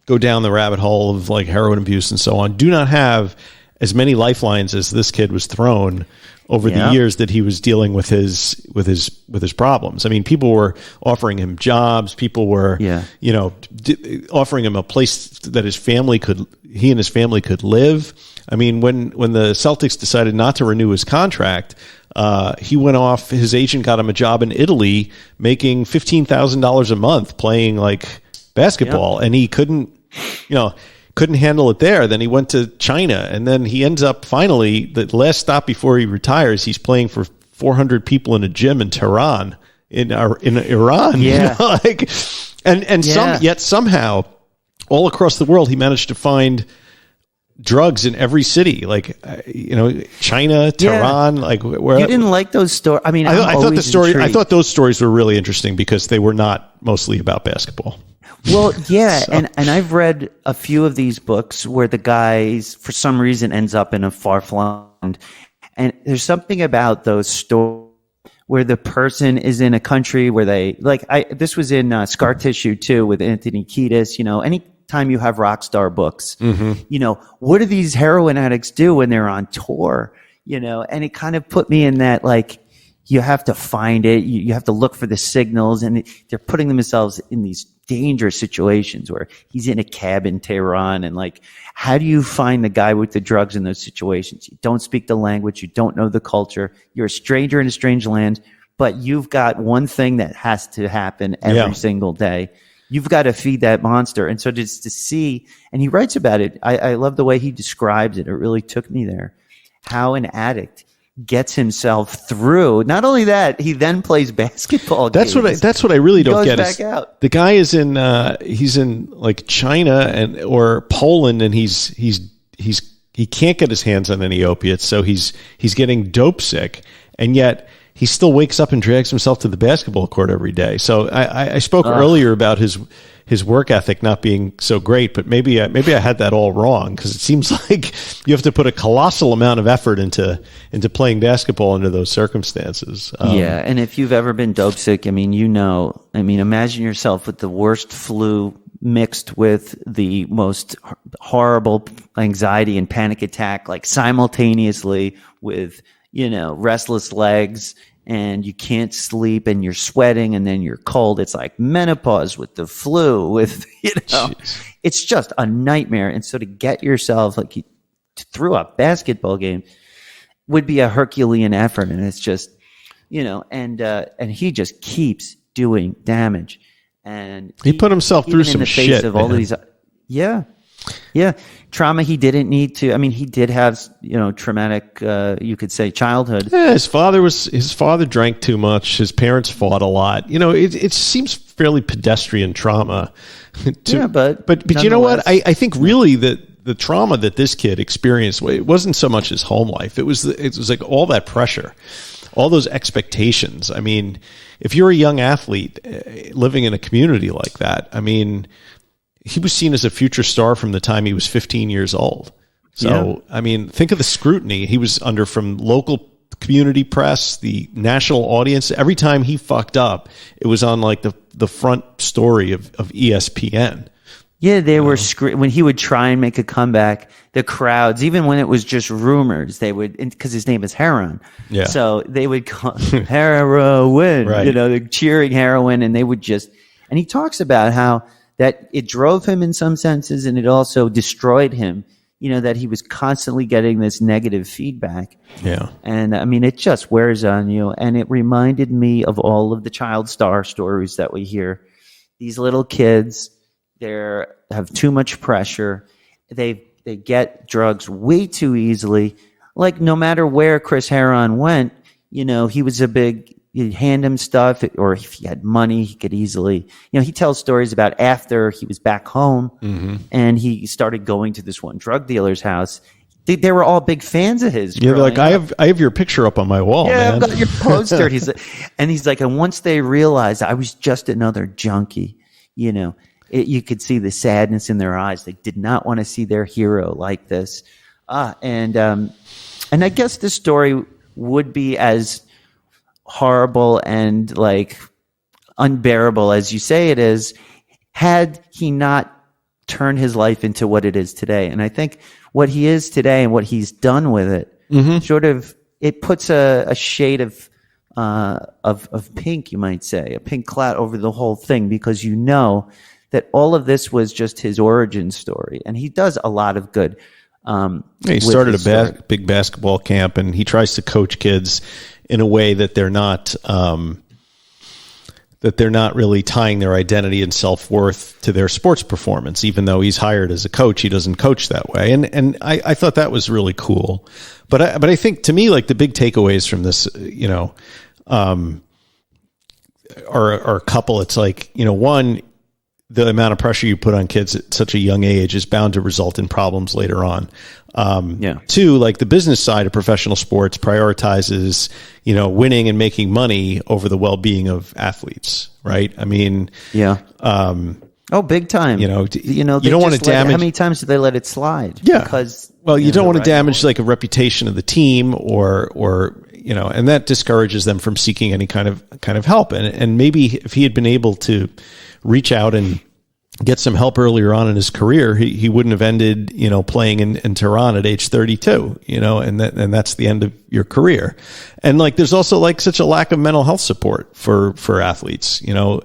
go down the rabbit hole of like heroin abuse and so on do not have as many lifelines as this kid was thrown over the years that he was dealing with his problems. I mean, people were offering him jobs. People were, offering him a place that he and his family could live. I mean, when the Celtics decided not to renew his contract, he went off. His agent got him a job in Italy, making $15,000 a month playing like basketball, and he couldn't handle it there. Then he went to China, and then he ends up finally, the last stop before he retires, he's playing for 400 people in a gym in Tehran, in Iran. Yeah. Yet somehow all across the world he managed to find drugs in every city, like China, Tehran, like where. You didn't like those stories? I mean, I thought those stories were really interesting because they were not mostly about basketball. Well, yeah, and I've read a few of these books where the guy, for some reason, ends up in a far-flung, and there's something about those stories where the person is in a country where they this was in Scar Tissue too with Anthony Kiedis. Anytime you have rock star books, what do these heroin addicts do when they're on tour? And it kind of put me in that you have to find it, you have to look for the signals, and they're putting themselves in these dangerous situations where he's in a cab in Tehran, and how do you find the guy with the drugs in those situations? You don't speak the language, you don't know the culture, you're a stranger in a strange land, but you've got one thing that has to happen every single day. You've got to feed that monster. And so just to see, and he writes about it, I love the way he describes it. It really took me there. How an addict gets himself through. Not only that, he then plays basketball games. That's what I really don't get. Back out. The guy is he's in China or Poland, and he can't get his hands on any opiates, so he's getting dope sick, and yet he still wakes up and drags himself to the basketball court every day. So I spoke earlier about his work ethic not being so great, but maybe I had that all wrong, because it seems like you have to put a colossal amount of effort into playing basketball under those circumstances. And if you've ever been dope sick, imagine yourself with the worst flu mixed with the most horrible anxiety and panic attack, simultaneously with, restless legs, and you can't sleep, and you're sweating, and then you're cold. It's like menopause with the flu, it's just a nightmare. And so to get yourself through a basketball game would be a Herculean effort. And it's just, and he just keeps doing damage. And he put himself through some shit of all these. Trauma he didn't need to. He did have, traumatic, you could say, childhood. Yeah, his father drank too much. His parents fought a lot. It seems fairly pedestrian trauma. But you know what? I think really that the trauma that this kid experienced, it wasn't so much his home life. It was like all that pressure, all those expectations. If you're a young athlete living in a community like that, he was seen as a future star from the time he was 15 years old. So, think of the scrutiny he was under from local community press, the national audience. Every time he fucked up, it was on the front story of ESPN. Yeah, they were when he would try and make a comeback, the crowds, even when it was just rumors, they would, because his name is Herron. Yeah. So they would call heroin, right. They're cheering heroin, and they would and he talks about how that it drove him in some senses, and it also destroyed him, that he was constantly getting this negative feedback. Yeah. And it just wears on you. And it reminded me of all of the child star stories that we hear. These little kids, they have too much pressure. They get drugs way too easily. No matter where Chris Herren went, he was you'd hand him stuff, or if he had money, he could easily, he tells stories about after he was back home and he started going to this one drug dealer's house. They were all big fans of his. Yeah, I have your picture up on my wall. Yeah, man. I've got your poster. And once they realized I was just another junkie, you could see the sadness in their eyes. They did not want to see their hero like this. And I guess this story would be as horrible and unbearable as you say it is, had he not turned his life into what it is today. And I think what he is today and what he's done with it sort of it puts a shade of pink, you might say, a pink cloud over the whole thing, because you know that all of this was just his origin story, and he does a lot of good. He started a big basketball camp, and he tries to coach kids in a way that they're not really tying their identity and self-worth to their sports performance. Even though he's hired as a coach, he doesn't coach that way. And I thought that was really cool. But I think, to me, like, the big takeaways from this, are a couple. It's like, one, the amount of pressure you put on kids at such a young age is bound to result in problems later on. Two, like, the business side of professional sports prioritizes, winning and making money over the well-being of athletes, right? I mean, big time. You don't want to damage. How many times do they let it slide? Yeah. Because, you don't want to damage like a reputation of the team or and that discourages them from seeking any kind of help. And maybe if he had been able to reach out and get some help earlier on in his career, he wouldn't have ended, playing in Tehran at age 32, and that's the end of your career. And like, there's also like such a lack of mental health support for athletes, they'll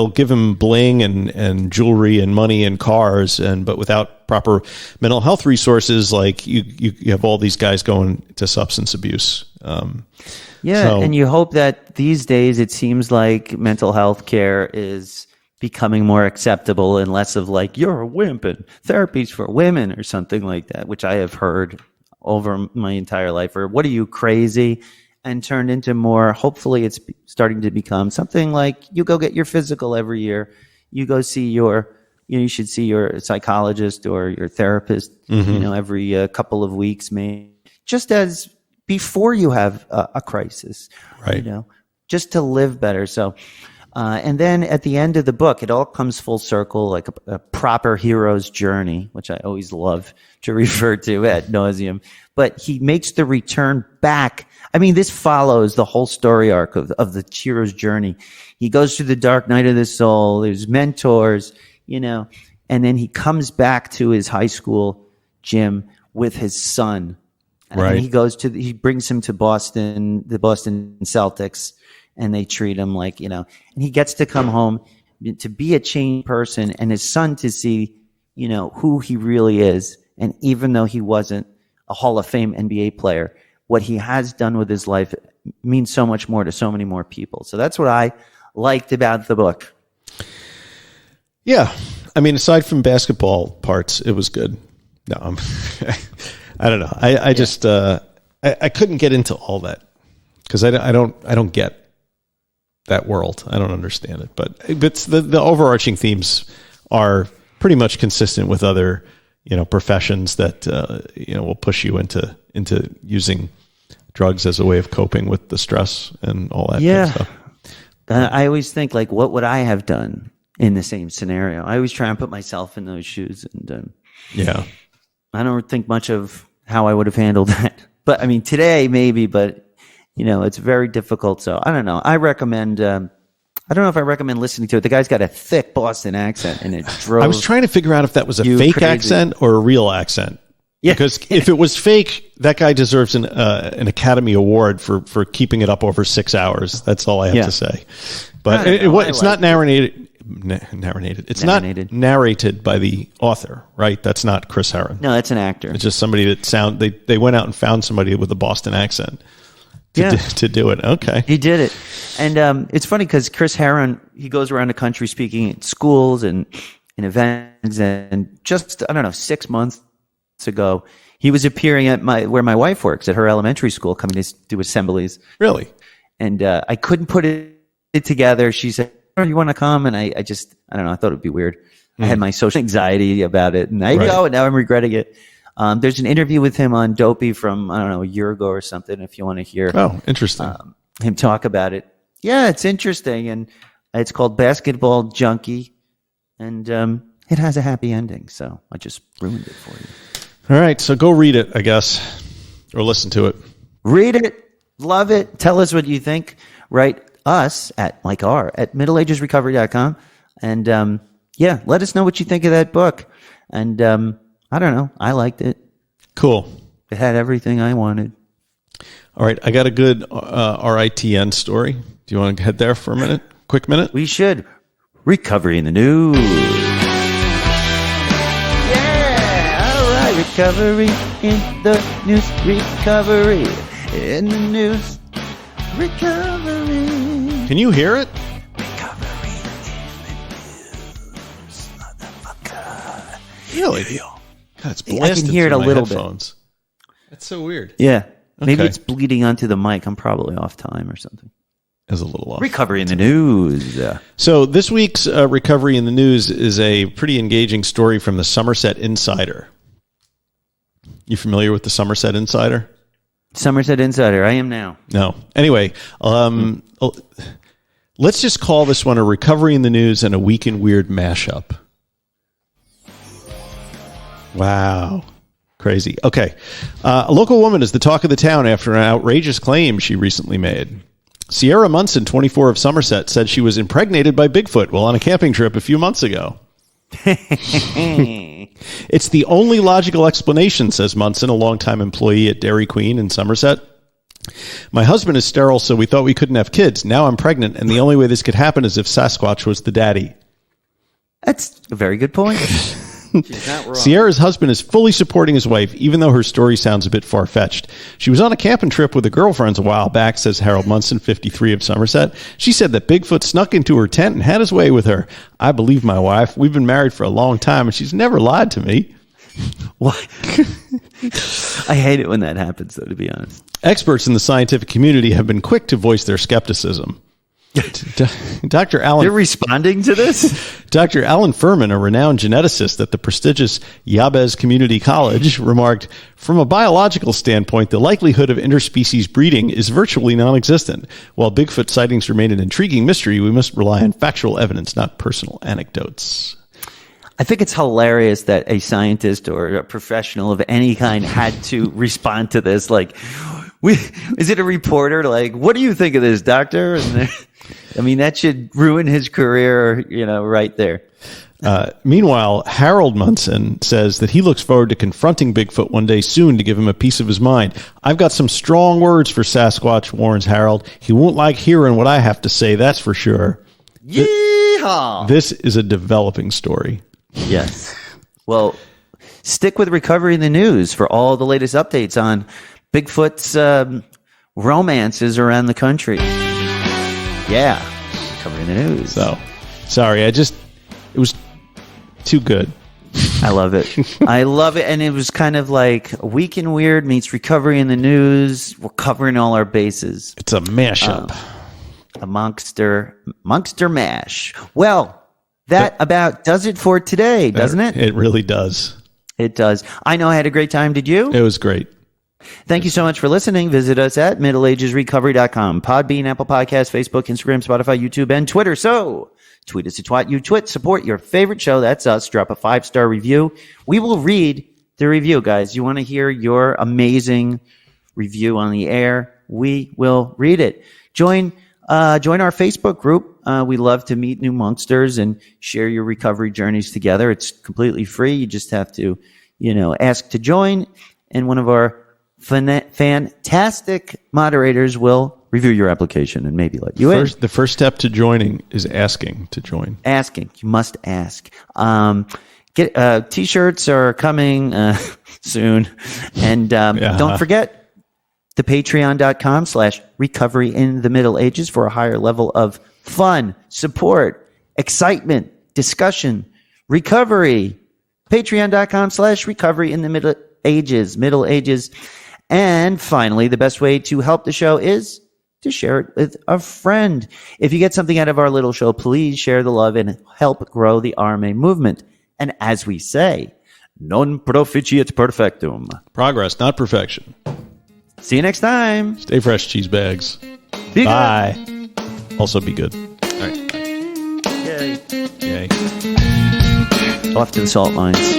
give him bling and jewelry and money and cars, but without proper mental health resources, like you have all these guys going to substance abuse. And you hope that these days it seems like mental health care is becoming more acceptable and less of like, you're a wimp and therapy's for women or something like that, which I have heard over my entire life, or what are you, crazy? And turned into more, hopefully it's starting to become something like, you go get your physical every year, you go see you should see your psychologist or your therapist, every couple of weeks, maybe, just as before you have a crisis, right? Just to live better. So, and then at the end of the book, it all comes full circle, like a proper hero's journey, which I always love to refer to ad nauseum. But he makes the return back. I mean, this follows the whole story arc of the hero's journey. He goes through the dark night of the soul. There's mentors, and then he comes back to his high school gym with his son. Right. And he brings him to Boston, the Boston Celtics, and they treat him like, and he gets to come home to be a changed person, and his son to see, who he really is. And even though he wasn't a Hall of Fame NBA player, what he has done with his life means so much more to so many more people. So that's what I liked about the book. Yeah. I mean, aside from basketball parts, it was good. No, I don't know. I just, I couldn't get into all that because I don't get that world. I don't understand it, but the overarching themes are pretty much consistent with other, professions that, will push you into using drugs as a way of coping with the stress and all that kind of stuff. I always think, like, what would I have done in the same scenario? I always try and put myself in those shoes, and I don't think much of how I would have handled that. But I mean, today maybe, but it's very difficult. So I don't know. I recommend. I don't know if I recommend listening to it. The guy's got a thick Boston accent, and it drove. I was trying to figure out if that was a fake crazy accent or a real accent. Yeah. Because if it was fake, that guy deserves an Academy Award for keeping it up over 6 hours. That's all I have to say. But it's not narrated. It's not narrated by the author, right? That's not Chris Herren. No, that's an actor. It's just somebody that they went out and found somebody with a Boston accent to do it. Okay. He did it. And it's funny because Chris Herren, he goes around the country speaking at schools and in events, and just, 6 months ago, he was appearing at where my wife works, at her elementary school, coming to do assemblies. Really? And I couldn't put it together. She said, "Oh, you want to come?" And I don't know, I thought it would be weird. I had my social anxiety about it, and I go, and now I'm regretting it. There's an interview with him on Dopey from, a year ago or something, if you want to hear. Oh, interesting. Him talk about it. Yeah, it's interesting. And it's called Basketball Junkie. And it has a happy ending. So I just ruined it for you. All right. So go read it, I guess, or listen to it. Read it. Love it. Tell us what you think. Write us at middleagesrecovery.com. And let us know what you think of that book. And I don't know. I liked it. Cool. It had everything I wanted. All right, I got a good RITN story. Do you want to head there for a minute? Quick minute? We should. Recovery in the news. Yeah, all right. Recovery in the news. Recovery in the news. Recovery. Can you hear it? Recovery in the news. Motherfucker. Really? God, it's blasted I can hear it through a my little headphones. That's so weird. Yeah. Maybe Okay. it's bleeding onto the mic. I'm probably off time or something. Is a little off. Recovery in the news. So this week's Recovery in the News is a pretty engaging story from the Somerset Insider. You familiar with the Somerset Insider? Somerset Insider. I am now. No. Anyway, let's just call this one a Recovery in the News and a Week in Weird mashup. Wow. Crazy. Okay. A local woman is the talk of the town after an outrageous claim she recently made. Sierra Munson, 24 of Somerset, said she was impregnated by Bigfoot while on a camping trip a few months ago. It's the only logical explanation, says Munson, a longtime employee at Dairy Queen in Somerset. My husband is sterile, so we thought we couldn't have kids. Now I'm pregnant, and the only way this could happen is if Sasquatch was the daddy. That's a very good point. She's not wrong. Sierra's husband is fully supporting his wife, even though her story sounds a bit far-fetched. She was on a camping trip with her girlfriends a while back, says Harold Munson, 53 of Somerset. She said that Bigfoot snuck into her tent and had his way with her. I believe my wife. We've been married for a long time, and she's never lied to me. What? I hate it when that happens, though, to be honest. Experts in the scientific community have been quick to voice their skepticism. Dr. Alan, You're responding to this? Dr. Alan Furman, a renowned geneticist at the prestigious Yabez Community College, remarked, from a biological standpoint, the likelihood of interspecies breeding is virtually non-existent. While Bigfoot sightings remain an intriguing mystery, we must rely on factual evidence, not personal anecdotes. I think it's hilarious that a scientist or a professional of any kind had to respond to this. Like, is it a reporter? Like, what do you think of this, doctor? And I mean, that should ruin his career, right there. Meanwhile, Harold Munson says that he looks forward to confronting Bigfoot one day soon to give him a piece of his mind. I've got some strong words for Sasquatch, warns Harold. He won't like hearing what I have to say, that's for sure. Yeehaw! This is a developing story. Yes. Well, stick with Recovery in the News for all the latest updates on Bigfoot's romances around the country. Yeah. Recovery in the News. So, sorry, it was too good. I love it. I love it. And it was kind of like Week in Weird meets Recovery in the News. We're covering all our bases. It's a mashup. A Monkster mash. Well, that about does it for today, doesn't it? It really does. It does. I know I had a great time. Did you? It was great. Thank you so much for listening. Visit us at middleagesrecovery.com, Podbean, Apple Podcasts, Facebook, Instagram, Spotify, YouTube, and Twitter. So tweet us at Twat You Twit. Support your favorite show. That's us. Drop a 5-star review. We will read the review, guys. You want to hear your amazing review on the air? We will read it. Join our Facebook group. We love to meet new Monksters and share your recovery journeys together. It's completely free. You just have to, ask to join, and one of our fantastic moderators will review your application and maybe let you in. The first step to joining is asking to join. Asking. You must ask. T-shirts are coming soon. And don't forget the patreon.com/recovery in the Middle Ages for a higher level of fun, support, excitement, discussion, recovery. Patreon.com/recovery in the Middle Ages. And finally, the best way to help the show is to share it with a friend. If you get something out of our little show, please share the love and help grow the RMA movement. And as we say, non proficiat perfectum. Progress, not perfection. See you next time. Stay fresh, cheese bags. Be Bye. good. Also be good. All right. Yay. Yay. Off to the salt mines.